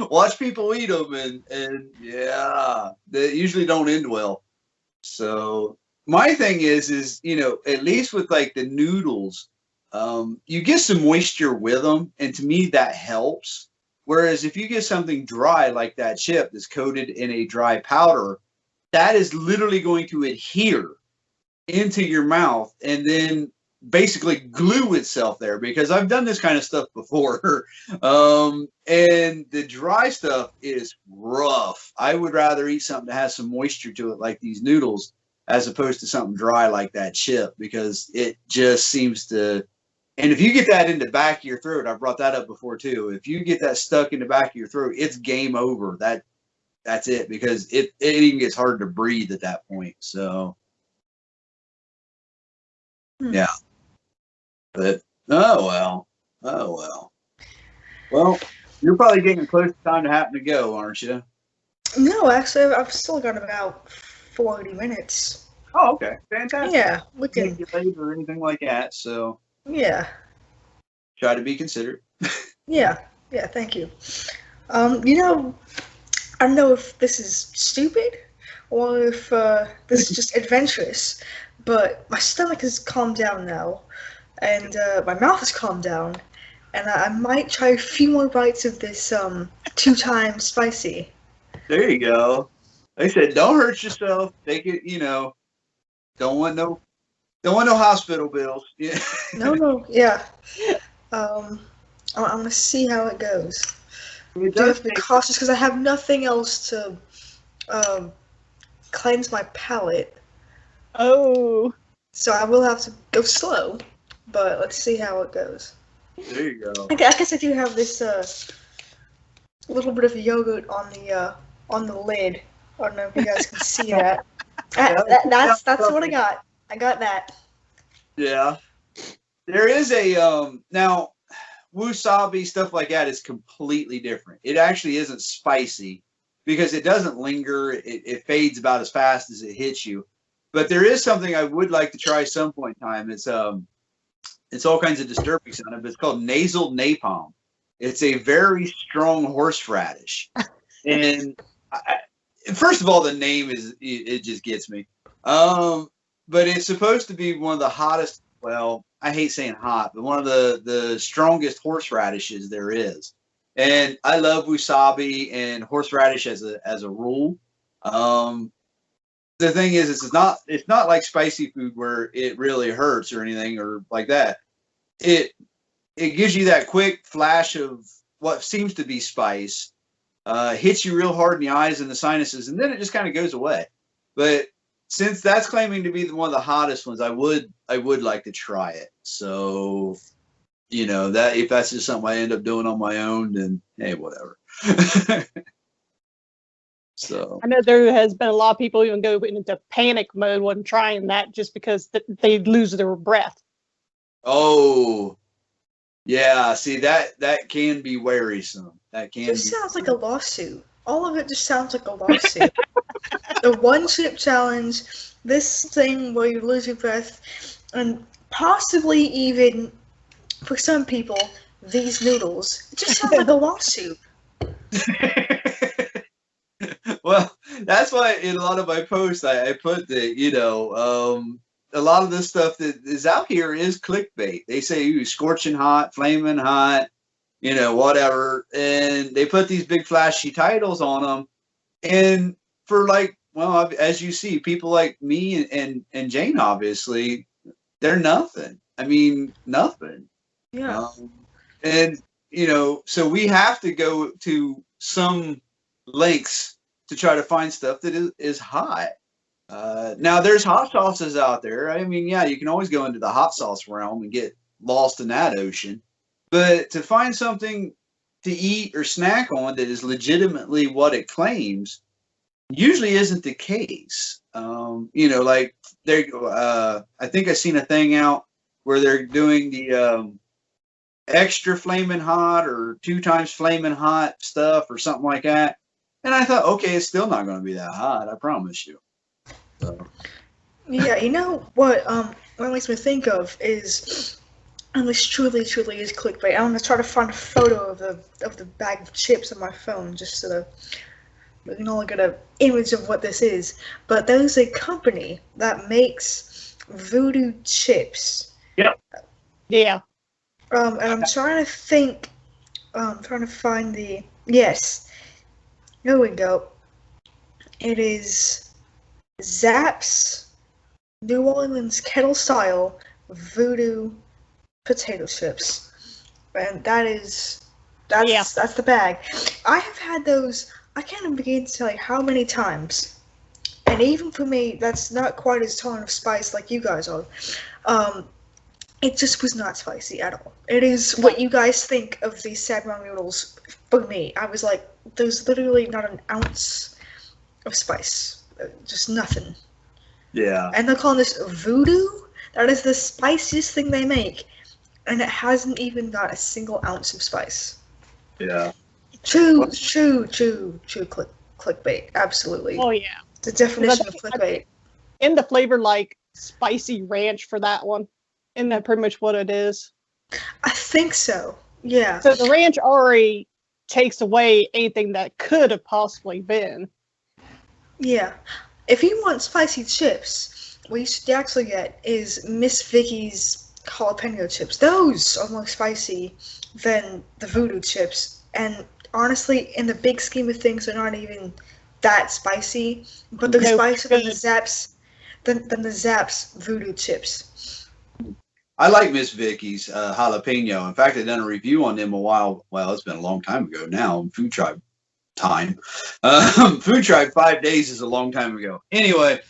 Watch people eat them, and yeah, they usually don't end well. So my thing is at least with like the noodles, you get some moisture with them, and to me that helps. Whereas if you get something dry like that chip that's coated in a dry powder, that is literally going to adhere into your mouth and then basically glue itself there, because I've done this kind of stuff before. And the dry stuff is rough. I would rather eat something that has some moisture to it, like these noodles, as opposed to something dry like that chip, because it just seems to. And if you get that in the back of your throat, I brought that up before too. If you get that stuck in the back of your throat, it's game over. That's it, because it even gets hard to breathe at that point. So Yeah. But oh well. Well, you're probably getting close to time to happen to go, aren't you? No, actually, I've still got about 40 minutes. Oh, okay, fantastic. Yeah, we Make can. you late or anything like that. So Yeah, try to be considerate. yeah, yeah. Thank you. You know, I don't know if this is stupid or if this is just adventurous, but my stomach has calmed down now, and my mouth has calmed down, and I might try a few more bites of this 2 times spicy. There you go. Like I said, don't hurt yourself. Take it. Don't want no hospital bills. Yeah. No, yeah. I'm gonna see how it goes. It Do have does to be take. cautious because I have nothing else to um, cleanse my palate, Oh, so I will have to go slow. But let's see how it goes. There you go. I guess I do have this little bit of yogurt on the lid. I don't know if you guys can see that. That's what I got. I got that. Yeah. There is a now wasabi stuff like that is completely different. It actually isn't spicy because it doesn't linger. It fades about as fast as it hits you. But there is something I would like to try some point in time. It's all kinds of disturbance on it, but it's called nasal napalm. It's a very strong horseradish, and first of all, the name it just gets me. But it's supposed to be one of the hottest. Well, I hate saying hot, but one of the strongest horseradishes there is. And I love wasabi and horseradish as a rule. The thing is, it's not like spicy food where it really hurts or anything or like that. It it gives you that quick flash of what seems to be spice, hits you real hard in the eyes and the sinuses, and then it just kind of goes away. But since that's claiming to be one of the hottest ones, I would like to try it. So that if that's just something I end up doing on my own, then hey, whatever. So I know there has been a lot of people even go into panic mode when trying that just because they lose their breath. oh yeah, see that can be wearisome. That can This be. sounds like a lawsuit. All of it just sounds like a lawsuit. The one chip challenge, this thing where you lose your breath, and possibly even for some people, these noodles. It just sounds like a lawsuit. Well, that's why in a lot of my posts I put that a lot of this stuff that is out here is clickbait. They say you scorching hot, flaming hot, whatever, and they put these big flashy titles on them. And for as you see, people like me and Jane, obviously, they're nothing. I mean, nothing. Yeah. And so we have to go to some lengths to try to find stuff that is hot. Now there's hot sauces out there. I mean, yeah, you can always go into the hot sauce realm and get lost in that ocean. But to find something to eat or snack on that is legitimately what it claims usually isn't the case. Like I think I seen a thing out where they're doing the extra flaming hot or 2 times flaming hot stuff or something like that. And I thought, okay, it's still not going to be that hot. I promise you. So. Yeah, you know what it makes me think of is, and this truly is clickbait. I'm gonna try to find a photo of the bag of chips on my phone just so that we can all get an image of what this is. But there's a company that makes voodoo chips. Yep. Yeah. And I'm trying to think. Trying to find the yes. Here we go. It is Zapp's New Orleans kettle style voodoo potato chips, and that's the bag. I have had those. I can't even begin to tell you how many times, and even for me, that's not quite as ton of spice like you guys are. It just was not spicy at all. It is what you guys think of these Samyang noodles. For me, I was like, there's literally not an ounce of spice, just nothing. Yeah. And they're calling this voodoo. That is the spiciest thing they make, and it hasn't even got a single ounce of spice. Yeah. True clickbait. Absolutely. Oh yeah. The definition of clickbait. In the flavor like spicy ranch for that one. Isn't that pretty much what it is? I think so. Yeah. So the ranch already takes away anything that could have possibly been. Yeah. If you want spicy chips, what you should actually get is Miss Vicky's jalapeno chips. Those are more spicy than the voodoo chips. And honestly, in the big scheme of things, they're not even that spicy. But they're spicier than the Zapp's voodoo chips. I like Miss Vicky's jalapeno. In fact, I done a review on them a while. Well, it's been a long time ago now on FoodTribe time. FoodTribe 5 days is a long time ago. Anyway,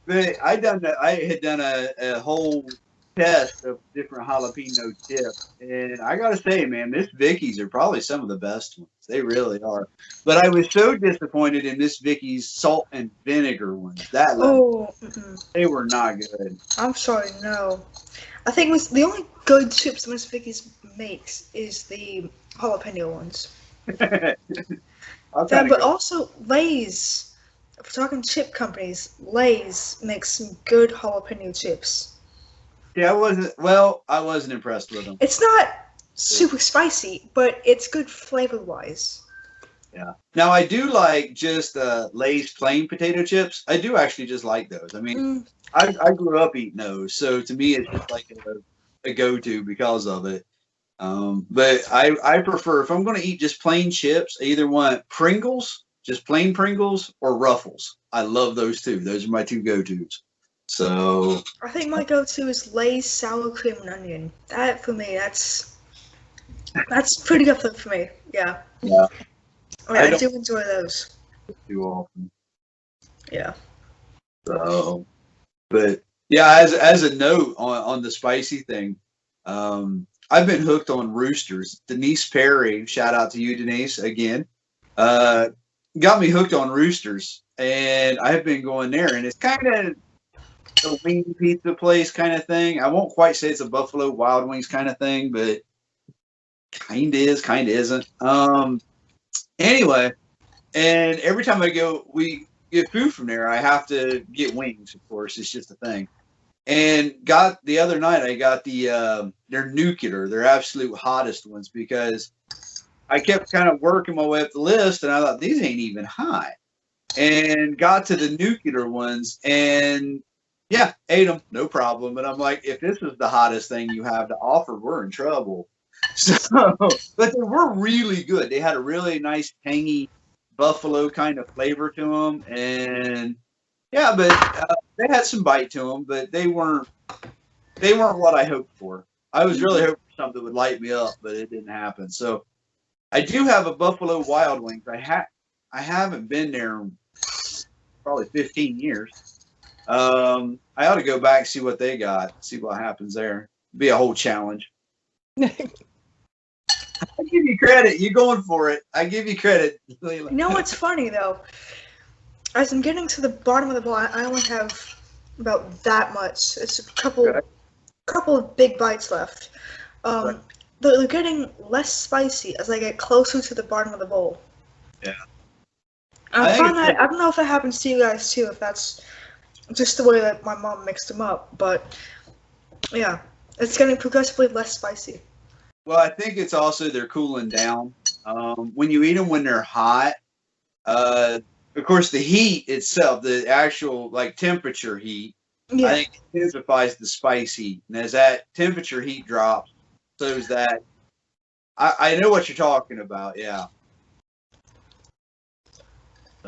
but I had done a whole test of different jalapeno chips, and I gotta say, man, Miss Vicky's are probably some of the best ones. They really are. But I was so disappointed in Miss Vicky's salt and vinegar ones. They were not good. I'm sorry, no. I think the only good chips Miss Vicky's makes is the jalapeno ones. But also Lay's. If we're talking chip companies, Lay's makes some good jalapeno chips. Yeah, I wasn't impressed with them. It's not super spicy, but it's good flavor-wise. Yeah. Now I do like just Lay's plain potato chips. I do actually just like those. I mean, I grew up eating those, so to me it's just like a go-to because of it. But I prefer, if I'm going to eat just plain chips, I either want Pringles, just plain Pringles, or Ruffles. I love those two. Those are my two go-tos. So I think my go-to is Lay's sour cream and onion. That for me, that's pretty good for me. Yeah. Yeah. I do enjoy those. Too often. Yeah. So, but yeah, as a note on the spicy thing, I've been hooked on Roosters. Denise Perry, shout out to you, Denise, again. Got me hooked on Roosters, and I have been going there, and it's kind of a wing pizza place kind of thing. I won't quite say it's a Buffalo Wild Wings kind of thing, but kind is, kind isn't. Anyway, and every time I go, we get food from there. I have to get wings, of course. It's just a thing. And the other night, I got their nuclear, their absolute hottest ones, because I kept kind of working my way up the list, and I thought, these ain't even hot. And got to the nuclear ones, and yeah, ate them, no problem. And I'm like, if this is the hottest thing you have to offer, we're in trouble. So, but they were really good. They had a really nice, tangy buffalo kind of flavor to them, and yeah, but they had some bite to them, but they weren't what I hoped for. I was really hoping for something that would light me up, but it didn't happen. So I do have a Buffalo Wild Wings. I haven't been there in probably 15 years. I ought to go back and see what they got, see what happens there. Be a whole challenge. I give you credit. You're going for it. I give you credit, Leila. You know what's funny though? As I'm getting to the bottom of the bowl, I only have about that much. It's a couple of big bites left. They're getting less spicy as I get closer to the bottom of the bowl. Yeah. I don't know if that happens to you guys too, if that's just the way that my mom mixed them up, but yeah, it's getting progressively less spicy. Well, I think it's also they're cooling down. When you eat them when they're hot, of course, the heat itself, the actual like temperature heat, I think intensifies the spice heat. And as that temperature heat drops, so is that. I know what you're talking about, yeah.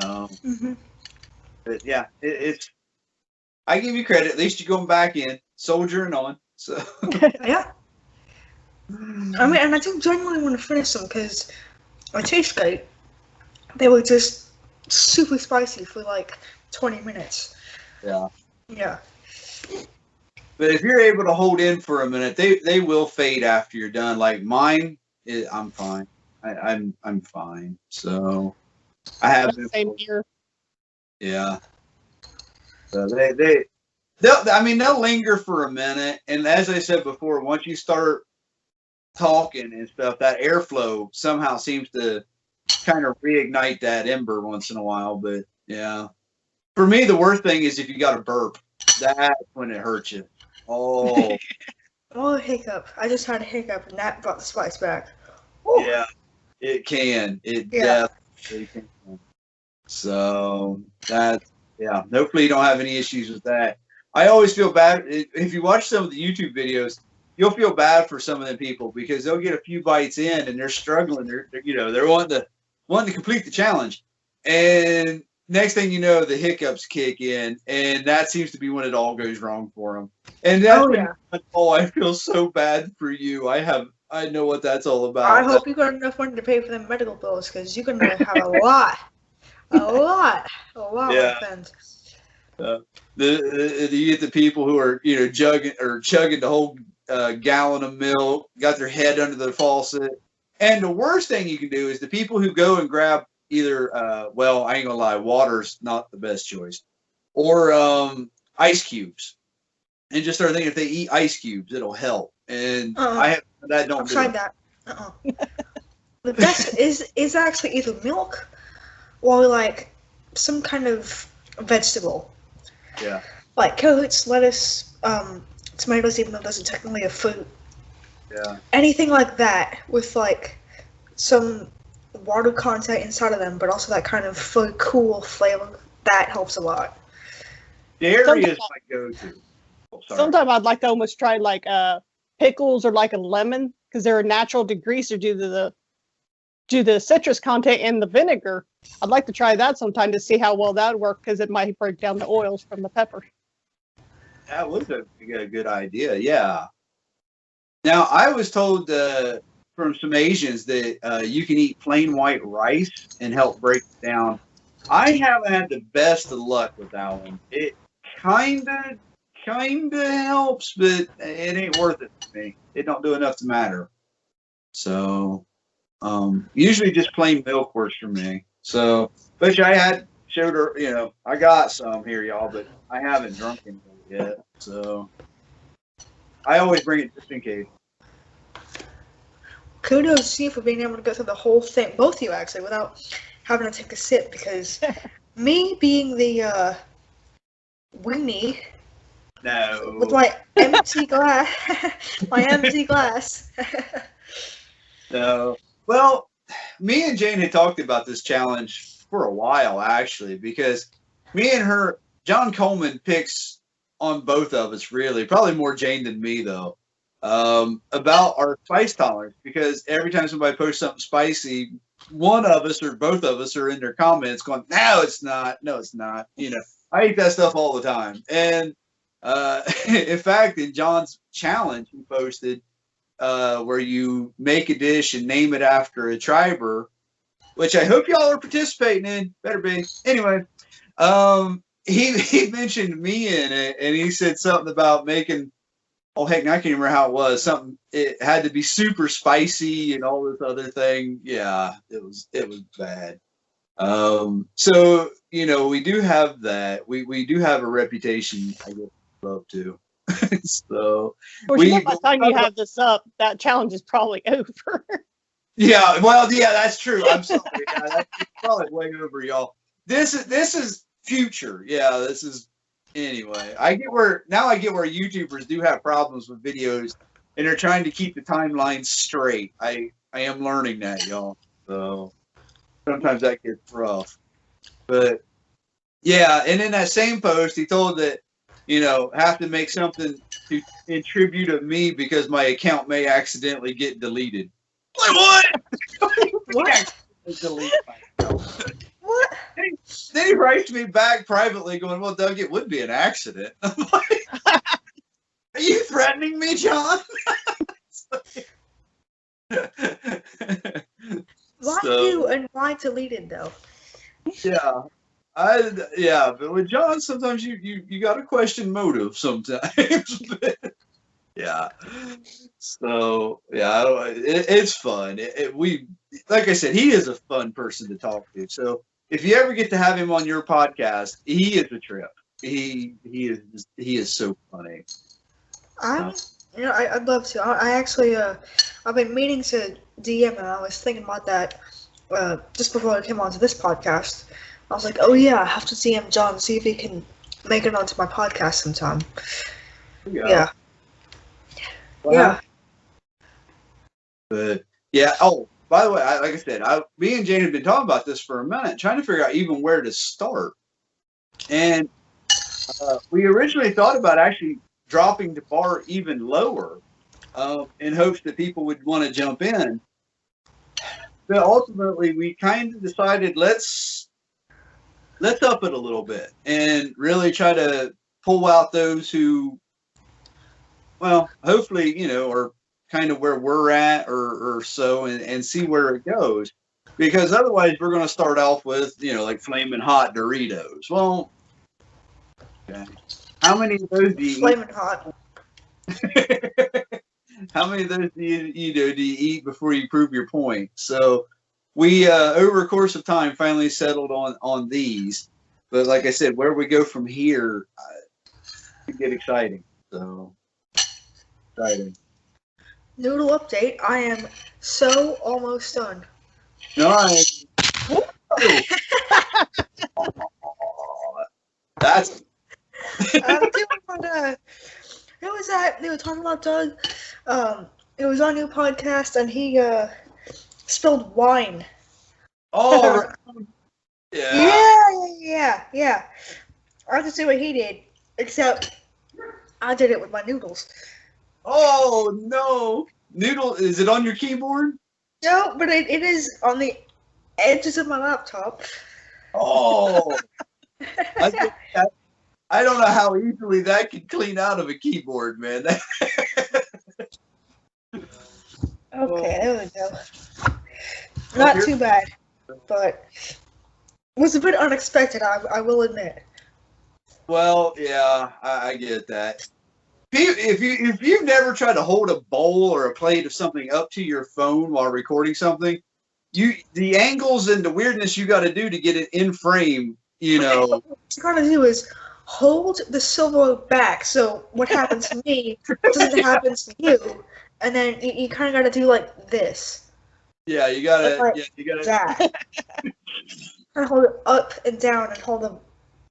So, but yeah, it's. I give you credit. At least you're going back in, soldiering on. So yeah. I mean, and I do genuinely want to finish them because they taste great. They were just super spicy for like 20 minutes. Yeah. Yeah. But if you're able to hold in for a minute, they will fade after you're done. Like mine, I'm fine. I'm fine. So I have same here. Yeah. So they'll linger for a minute, and as I said before, once you start talking and stuff, that airflow somehow seems to kind of reignite that ember once in a while. But yeah, for me, the worst thing is if you got a burp. That's when it hurts you. Oh, Oh, a hiccup. I just had a hiccup, and that brought the spice back. Ooh. yeah, it can. It Yeah. definitely can. So yeah. Hopefully you don't have any issues with that. I always feel bad if you watch some of the YouTube videos. You'll feel bad for some of the people because they'll get a few bites in and they're struggling. They're wanting to complete the challenge, and next thing you know, the hiccups kick in, and that seems to be when it all goes wrong for them. And that's I feel so bad for you. I know what that's all about. I hope you got enough money to pay for them medical bills because you're gonna have a lot of things. You get the people who are chugging the whole gallon of milk, got their head under the faucet, and the worst thing you can do is the people who go and grab either I ain't gonna lie, water's not the best choice, or ice cubes, and just start thinking if they eat ice cubes it'll help. And I have that. Don't I've tried that. The best is actually either milk or like some kind of vegetable. Yeah. Like carrots, lettuce, tomatoes, even though those are technically a fruit. Yeah. Anything like that with like some water content inside of them, but also that kind of cool flavor, that helps a lot. Dairy is my go-to. Sometimes I'd like to almost try like pickles or like a lemon because they're a natural degreaser due to the citrus content in the vinegar. I'd like to try that sometime to see how well that would work because it might break down the oils from the pepper. That was a good idea. Yeah. Now I was told from some Asians that you can eat plain white rice and help break it down. I haven't had the best of luck with that one. It kinda helps, but it ain't worth it for me. It don't do enough to matter. So usually just plain milk works for me. So, but I showed her, I got some here, y'all, but I haven't drunk any yet. So I always bring it just in case. Kudos to you for being able to go through the whole thing, both of you actually, without having to take a sip, because me being the weenie with my empty glass, No. Well, me and Jane had talked about this challenge for a while, actually, because me and her, John Coleman picks on both of us, really, probably more Jane than me, though, about our spice tolerance, because every time somebody posts something spicy, one of us or both of us are in their comments going, no, it's not. I eat that stuff all the time. And in fact, in John's challenge, he posted where you make a dish and name it after a triber, which I hope y'all are participating in. Better be. Anyway, he mentioned me in it, and he said something about making. Oh heck, I can't remember how it was. Something it had to be super spicy and all this other thing. Yeah, it was bad. So we do have that. We do have a reputation, I guess, love to. So by the time you have this up, that challenge is probably over. Yeah, well, yeah, that's true. I'm sorry. Yeah, that's probably way over, y'all. This is future. Yeah, this is anyway. I get where YouTubers do have problems with videos, and they're trying to keep the timeline straight. I am learning that, y'all. So sometimes that gets rough. But yeah, and in that same post, he told that have to make something in tribute of me because my account may accidentally get deleted. Like what? What? Delete my account. What? Then he writes me back privately going, well, Doug, it would be an accident. I'm like, are you threatening me, John? Why you and why deleted though? Yeah. But with John, sometimes you got to question motive sometimes. Yeah. So yeah, it's fun. Like I said, he is a fun person to talk to. So if you ever get to have him on your podcast, he is a trip. he is so funny. I'd love to. I actually, I've been meaning to DM, and I was thinking about that just before I came onto this podcast. I was like, oh yeah, I have to DM John, see if he can make it onto my podcast sometime. Yeah. Yeah. But yeah. Oh, by the way, like I said, me and Jane have been talking about this for a minute, trying to figure out even where to start. And we originally thought about actually dropping the bar even lower, in hopes that people would want to jump in. But ultimately, we kind of decided let's up it a little bit and really try to pull out those who, well, hopefully, are kind of where we're at or so, and see where it goes. Because otherwise, we're going to start off with, like flaming hot Doritos. Well, okay. How many of those do you Flaming hot. How many of those do you eat before you prove your point? So we, over a course of time, finally settled on these. But like I said, where we go from here, it get exciting. So exciting. Noodle update. I am so almost done. Nice. That's. Who was that? They were talking about Doug. It was on your podcast, and he spilled wine. Oh, yeah. I have to see what he did, except I did it with my noodles. Oh no! Noodle, is it on your keyboard? No, but it is on the edges of my laptop. Oh. I don't know how easily that can clean out of a keyboard, man. Okay, there we go. Not too bad, but it was a bit unexpected, I will admit. Well, yeah, I get that. If you've never tried to hold a bowl or a plate of something up to your phone while recording something, the angles and the weirdness you got to do to get it in frame, What you gotta do is hold the silverware back, so what happens to me doesn't happen to you, and then you kind of gotta do like this. Yeah, you gotta. Like that. Kind of hold it up and down and hold the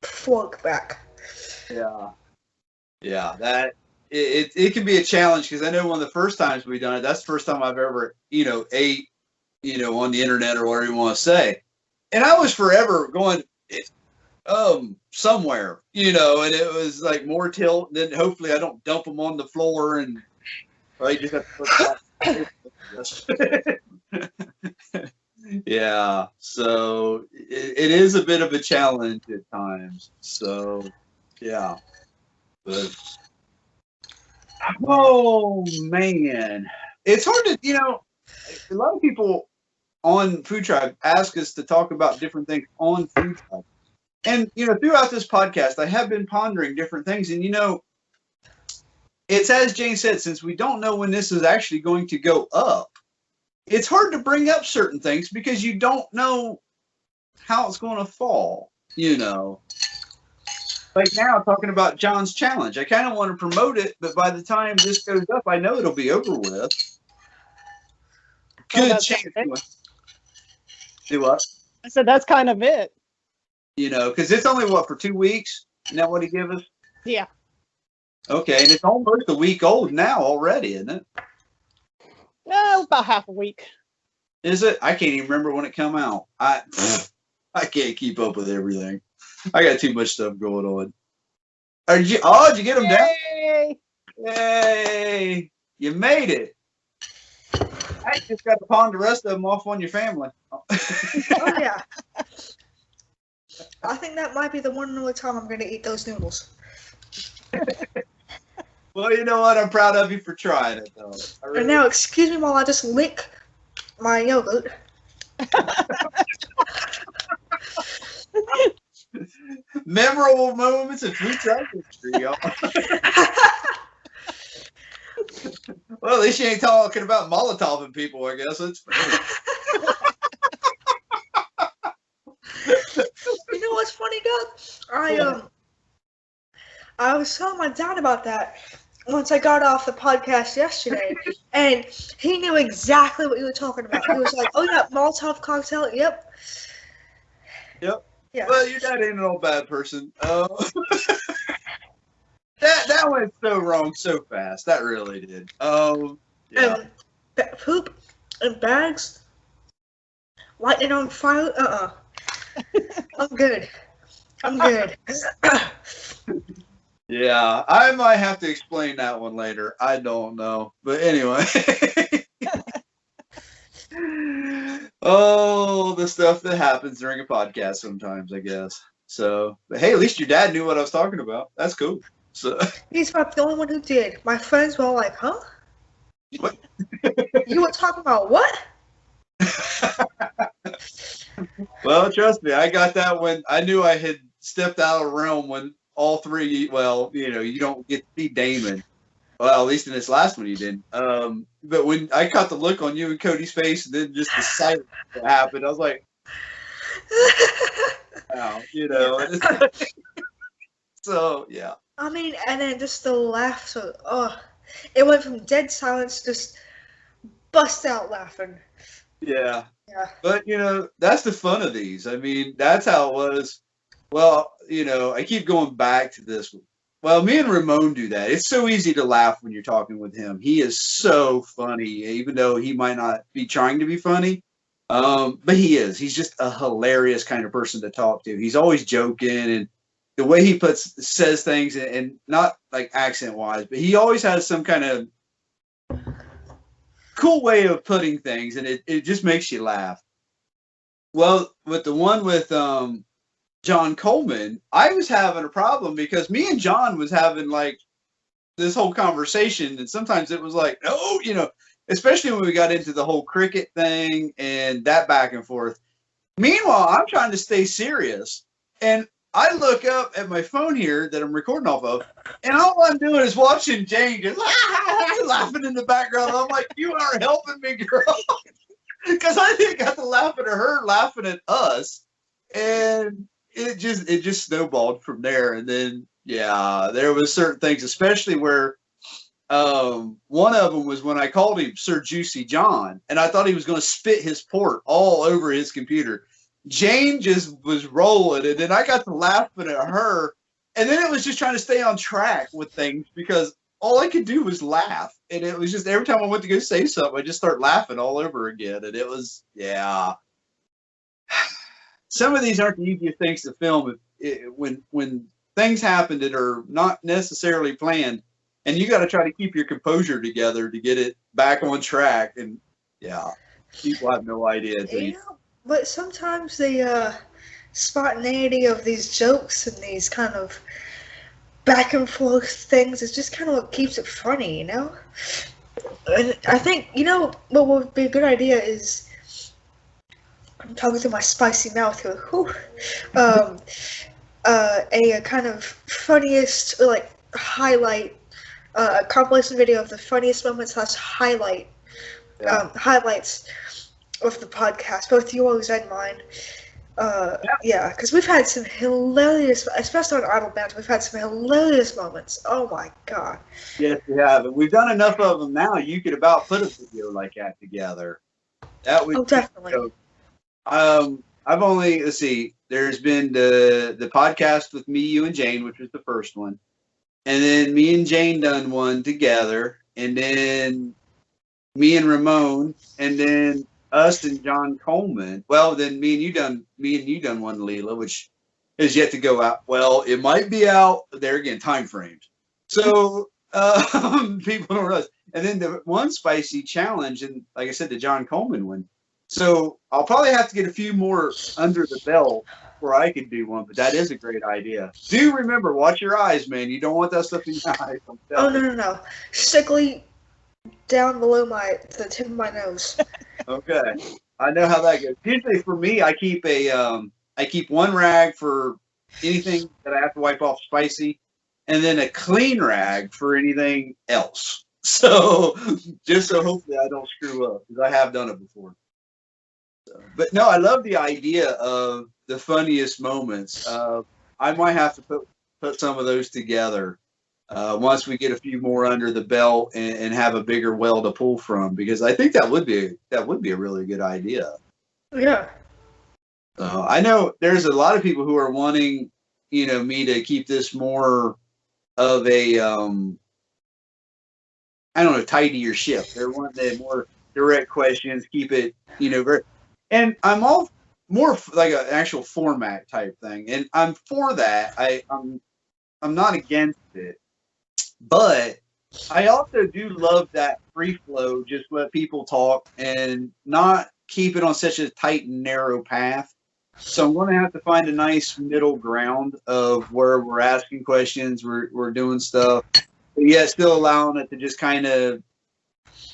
fork back. Yeah. That it can be a challenge, because I know one of the first times we done it, that's the first time I've ever ate on the internet or whatever you want to say, and I was forever going somewhere, and it was like more tilt. Then hopefully I don't dump them on the floor, and right, just have to yeah. So it is a bit of a challenge at times. So yeah, but oh man, it's hard to a lot of people on FoodTribe ask us to talk about different things on FoodTribe. And, throughout this podcast, I have been pondering different things. And, it's as Jane said, since we don't know when this is actually going to go up, it's hard to bring up certain things because you don't know how it's going to fall, Like now, talking about John's challenge. I kind of want to promote it, but by the time this goes up, I know it'll be over with. Good chance. Do what? I said that's kind of it. Because it's only for 2 weeks? Isn't that what he gave us? Yeah. Okay, and it's almost a week old now already, isn't it? No, about half a week. Is it? I can't even remember when it come out. I can't keep up with everything. I got too much stuff going on. Did you get them down? Yay! You made it. I just got to pawn the rest of them off on your family. Oh yeah. I think that might be the one and only time I'm going to eat those noodles. Well, you know what? I'm proud of you for trying it, though. Really... And now, excuse me while I just lick my yogurt. Memorable moments of FoodTribe history, y'all. Well, at least you ain't talking about Molotoving people, I guess. That's funny. You know what's funny, Doug? I was telling my dad about that once I got off the podcast yesterday, and he knew exactly what you were talking about. He was like, "Oh yeah, Molotov cocktail. Yep, Yep. yeah." Well, your dad ain't an old bad person. That went so wrong so fast. That really did. Yeah. And poop and bags, lighting on fire. I'm good. I'm good. Yeah, I might have to explain that one later. I don't know. But anyway. Oh, the stuff that happens during a podcast sometimes, I guess. So, but hey, at least your dad knew what I was talking about. That's cool. So, He's about the only one who did. My friends were all like, "Huh? what? You were talking about what?" Well, trust me, I got that when I knew I had stepped out of realm when all three, well, you don't get to see Damon. Well, at least in this last one you didn't. But when I caught the look on you and Cody's face and then just the silence that happened, I was like, wow, So, yeah. I mean, and then just the laughter. Oh, it went from dead silence to just bust out laughing. Yeah. Yeah. But, that's the fun of these. I mean, that's how it was. Well, I keep going back to this one. Well, me and Ramon do that. It's so easy to laugh when you're talking with him. He is so funny, even though he might not be trying to be funny. But he is. He's just a hilarious kind of person to talk to. He's always joking, and the way he says things, and not like accent-wise, but he always has some kind of cool way of putting things, and it just makes you laugh. Well, with the one with John Coleman, I was having a problem because me and John was having like this whole conversation, and sometimes it was like, no, especially when we got into the whole cricket thing and that back and forth. Meanwhile, I'm trying to stay serious, and I look up at my phone here that I'm recording off of, and all I'm doing is watching Jane just laughing in the background. I'm like, you aren't helping me, girl, because I think I got to laughing at her, laughing at us, and it just snowballed from there. And then there was certain things, especially where one of them was when I called him Sir Juicy John, and I thought he was going to spit his port all over his computer. Jane just was rolling, and then I got to laughing at her, and then it was just trying to stay on track with things because all I could do was laugh, and it was just every time I went to go say something, I just start laughing all over again, and it was Some of these aren't the easiest things to film when things happen that are not necessarily planned, and you got to try to keep your composure together to get it back on track. And people have no idea. But sometimes the spontaneity of these jokes and these kind of back and forth things is just kind of what keeps it funny, And I think, what would be a good idea is, I'm talking to my spicy mouth here. A kind of funniest, like, highlight, a compilation video of the funniest moments / highlights of the podcast, both yours and mine. Because we've had some hilarious, especially on Idle Banter, we've had some hilarious moments. Oh my god. Yes, we have. And we've done enough of them now, you could about put a video like that together. That would definitely. I've only, let's see, there's been the podcast with me, you, and Jane, which was the first one. And then me and Jane done one together. And then me and Ramon. And then us and John Coleman. Well, then me and you done one, Leila, which is yet to go out. Well, it might be out there again, time frames. So people don't realize. And then the one spicy challenge, and like I said, the John Coleman one. So I'll probably have to get a few more under the belt where I can do one, but that is a great idea. Do remember, watch your eyes, man. You don't want that stuff in your eyes. Oh, no. Strictly down below the tip of my nose. Okay. I know how that goes. Usually for me, I keep one rag for anything that I have to wipe off spicy, and then a clean rag for anything else. So just so hopefully I don't screw up, because I have done it before. But no, I love the idea of the funniest moments. I might have to put put some of those together once we get a few more under the belt and have a bigger well to pull from, because I think that would be a really good idea. Yeah. I know there's a lot of people who are wanting, me to keep this more of a, I don't know, tidier ship. They're wanting more direct questions, keep it, very, and I'm all more like an actual format type thing, and I'm for that. I'm not against it, but I also do love that free flow, just let people talk and not keep it on such a tight and narrow path. So I'm going to have to find a nice middle ground of where we're asking questions, we're doing stuff, but yet still allowing it to just kind of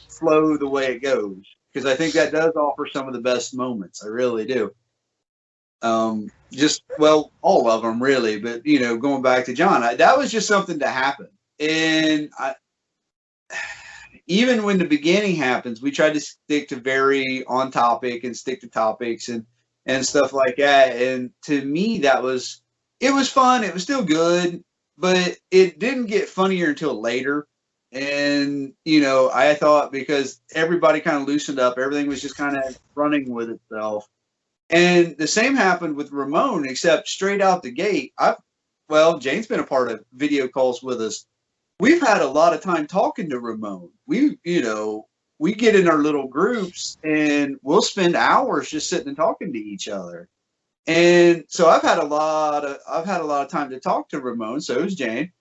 flow the way it goes. Because I think that does offer some of the best moments. I really do. All of them really, but going back to John, that was just something to happen. And even when the beginning happens, we try to stick to very on topic and stick to topics and stuff like that. And to me, it was fun. It was still good, but it didn't get funnier until later. And, I thought because everybody kind of loosened up, everything was just kind of running with itself. And the same happened with Ramon, except straight out the gate. Jane's been a part of video calls with us. We've had a lot of time talking to Ramon. We get in our little groups and we'll spend hours just sitting and talking to each other. And so I've had a lot of time to talk to Ramon. So has Jane,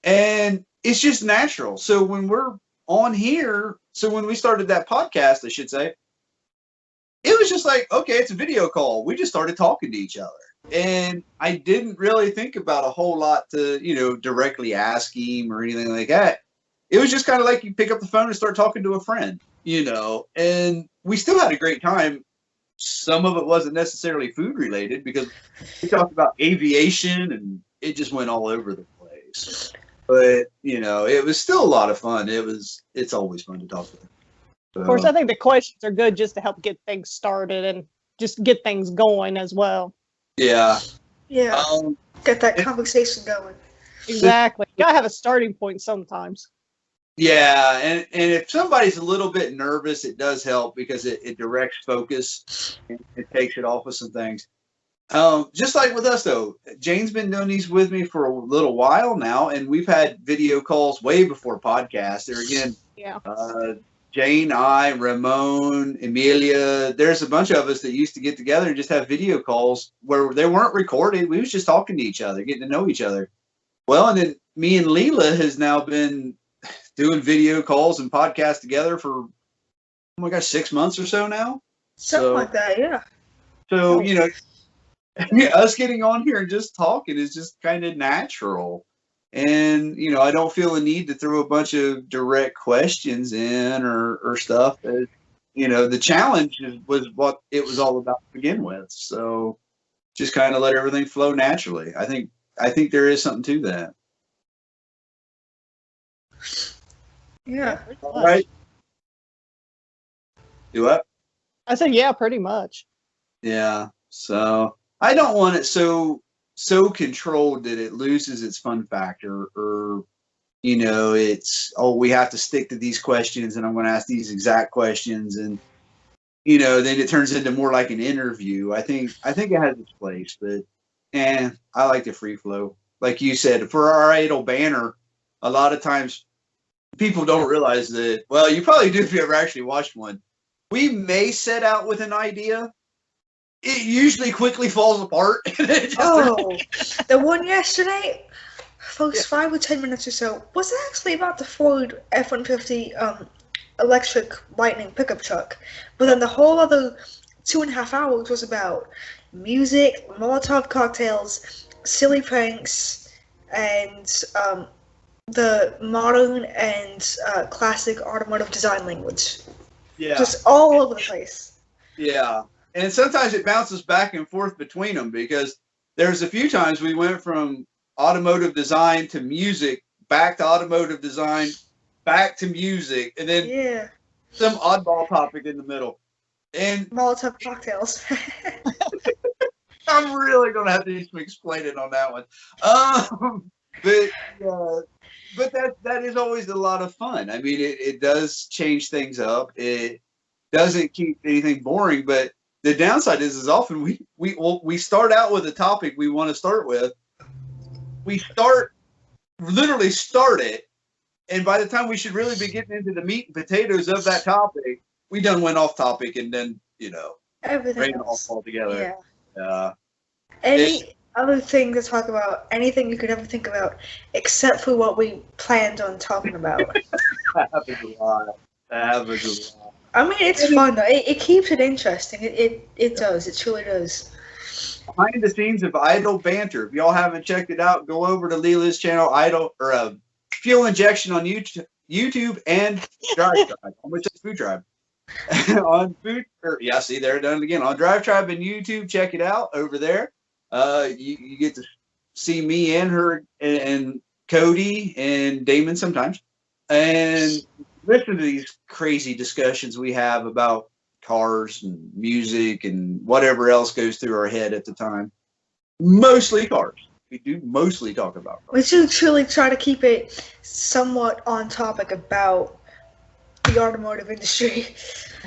and it's just natural. So when we're on here, when we started that podcast, I should say, it was just like, okay, it's a video call. We just started talking to each other. And I didn't really think about a whole lot to, directly ask him or anything like that. It was just kind of like you pick up the phone and start talking to a friend, and we still had a great time. Some of it wasn't necessarily food related because we talked about aviation and it just went all over the place. But, it was still a lot of fun. It's always fun to talk to them. So, of course, I think the questions are good just to help get things started and just get things going as well. Yeah. Yeah. Get that conversation going. Exactly. You gotta have a starting point sometimes. Yeah, and if somebody's a little bit nervous, it does help because it directs focus and it takes it off of some things. Just like with us, though, Jane's been doing these with me for a little while now, and we've had video calls way before podcasts. There again, yeah. Jane, I, Ramon, Emilia, there's a bunch of us that used to get together and just have video calls where they weren't recorded. We was just talking to each other, getting to know each other. Well, and then me and Leila has now been doing video calls and podcasts together for, oh my gosh, 6 months or so now. Something like that, yeah. So, us getting on here and just talking is just kind of natural. And, I don't feel a need to throw a bunch of direct questions in or stuff. The challenge was what it was all about to begin with. So just kind of let everything flow naturally. I think there is something to that. Yeah. All right. Do what? I said, yeah, pretty much. Yeah. So I don't want it so controlled that it loses its fun factor, or it's, we have to stick to these questions and I'm going to ask these exact questions, and then it turns into more like an interview. I think it has its place, but I like the free flow. Like you said, for our idle banner, a lot of times people don't realize that. Well, you probably do if you ever actually watched one. We may set out with an idea. It usually quickly falls apart. The one yesterday, folks, 5 or 10 minutes or so, was actually about the Ford F-150 electric lightning pickup truck. But then the whole other 2.5 hours was about music, Molotov cocktails, silly pranks, and the modern and classic automotive design language. Yeah. Just all over the place. Yeah. And sometimes it bounces back and forth between them, because there's a few times we went from automotive design to music, back to automotive design, back to music, and then some oddball topic in the middle. And Molotov cocktails. I'm really gonna have to explain it on that one. But that is always a lot of fun. I mean, it does change things up. It doesn't keep anything boring, but the downside is often we start out with a topic we want to start with. We literally start it, and by the time we should really be getting into the meat and potatoes of that topic, we done went off topic and then Everything ran off else. altogether. Yeah. Any other thing to talk about? Anything you could ever think about, except for what we planned on talking about? Happens a lot. Happens a lot. I mean, it's fun though. It keeps it interesting. It does. It truly does. Behind the scenes of Idle Banter. If y'all haven't checked it out, go over to Leila's channel, Fuel Injection on YouTube and DriveTribe. Almost said FoodTribe. See, there, done it again. On DriveTribe and YouTube, check it out over there. You get to see me and her and Cody and Damon sometimes, and listen to these crazy discussions we have about cars and music and whatever else goes through our head at the time. Mostly cars. We do mostly talk about cars. We should truly try to keep it somewhat on topic about the automotive industry.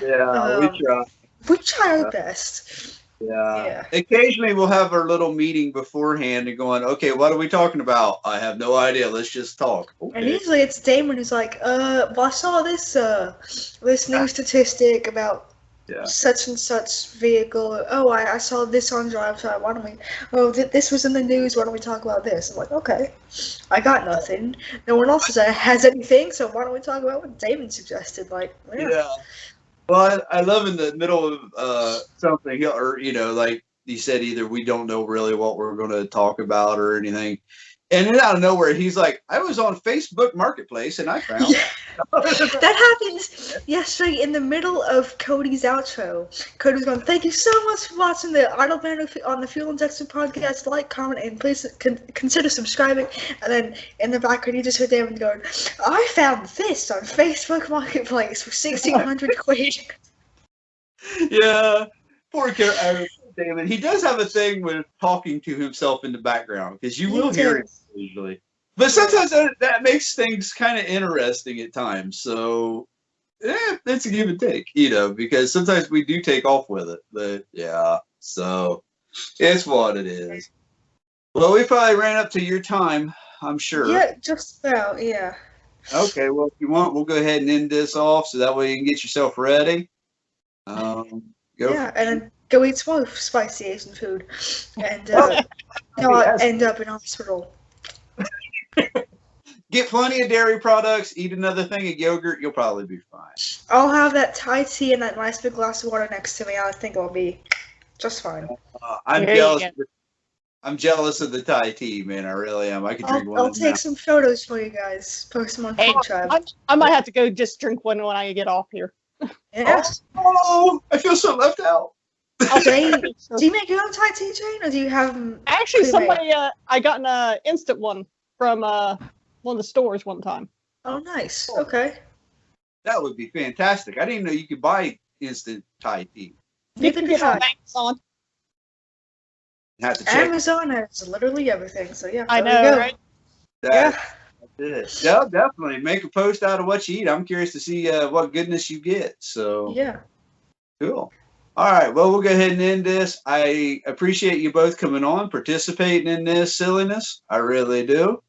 Yeah, we try. We try our best. Yeah. Occasionally we'll have our little meeting beforehand and going, okay, what are we talking about? I have no idea. Let's just talk. Okay. And usually it's Damon who's like, well, I saw this new statistic about such and such vehicle. Oh, I saw this on DriveTribe. Why don't we? Oh, this was in the news. Why don't we talk about this? I'm like, okay, I got nothing. No one else has anything. So why don't we talk about what Damon suggested? Like, yeah. Well, I love in the middle of something, or like you said, either we don't know really what we're going to talk about or anything, and then out of nowhere, he's like, "I was on Facebook Marketplace and I found." That happens yesterday in the middle of Cody's outro. Cody's going, "Thank you so much for watching the Idle Banter on the Fuel Injection podcast. Like, comment, and please consider subscribing." And then in the background, you just heard Damon going, "I found this on Facebook Marketplace for 1,600 quid." Yeah, poor Damon. He does have a thing with talking to himself in the background because you will hear it usually. But sometimes that makes things kind of interesting at times. So, that's a give and take, because sometimes we do take off with it. But, yeah, so it's what it is. Well, we probably ran up to your time, I'm sure. Yeah, just about, yeah. Okay, well, if you want, we'll go ahead and end this off so that way you can get yourself ready. And then go eat some more spicy Asian food and not end up in hospital. Get plenty of dairy products, eat another thing of yogurt, you'll probably be fine. I'll have that Thai tea and that nice big glass of water next to me. I think I'll be just fine. I'm jealous. I'm jealous of the Thai tea, man. I really am. I could drink one. I'll take some photos for you guys. Post them on FoodTribe. I might have to go just drink one when I get off here. Yeah. Oh, I feel so left out. Jane, do you make your own Thai tea, Jane, or do you have them? Actually, somebody I got an instant one from one of the stores one time. Oh, nice. Okay. That would be fantastic. I didn't know you could buy instant Thai tea. You can get on Amazon. Have to check. Amazon has literally everything. So yeah. I know, right? That's it. Yeah, definitely. Make a post out of what you eat. I'm curious to see what goodness you get. So yeah. Cool. All right. Well, we'll go ahead and end this. I appreciate you both coming on, participating in this silliness. I really do.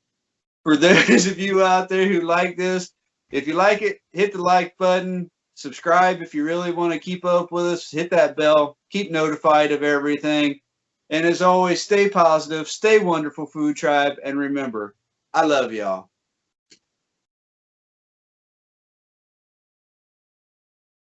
For those of you out there who like this, if you like it, hit the like button. Subscribe if you really want to keep up with us. Hit that bell. Keep notified of everything. And as always, stay positive, stay wonderful, Food Tribe, and remember, I love y'all.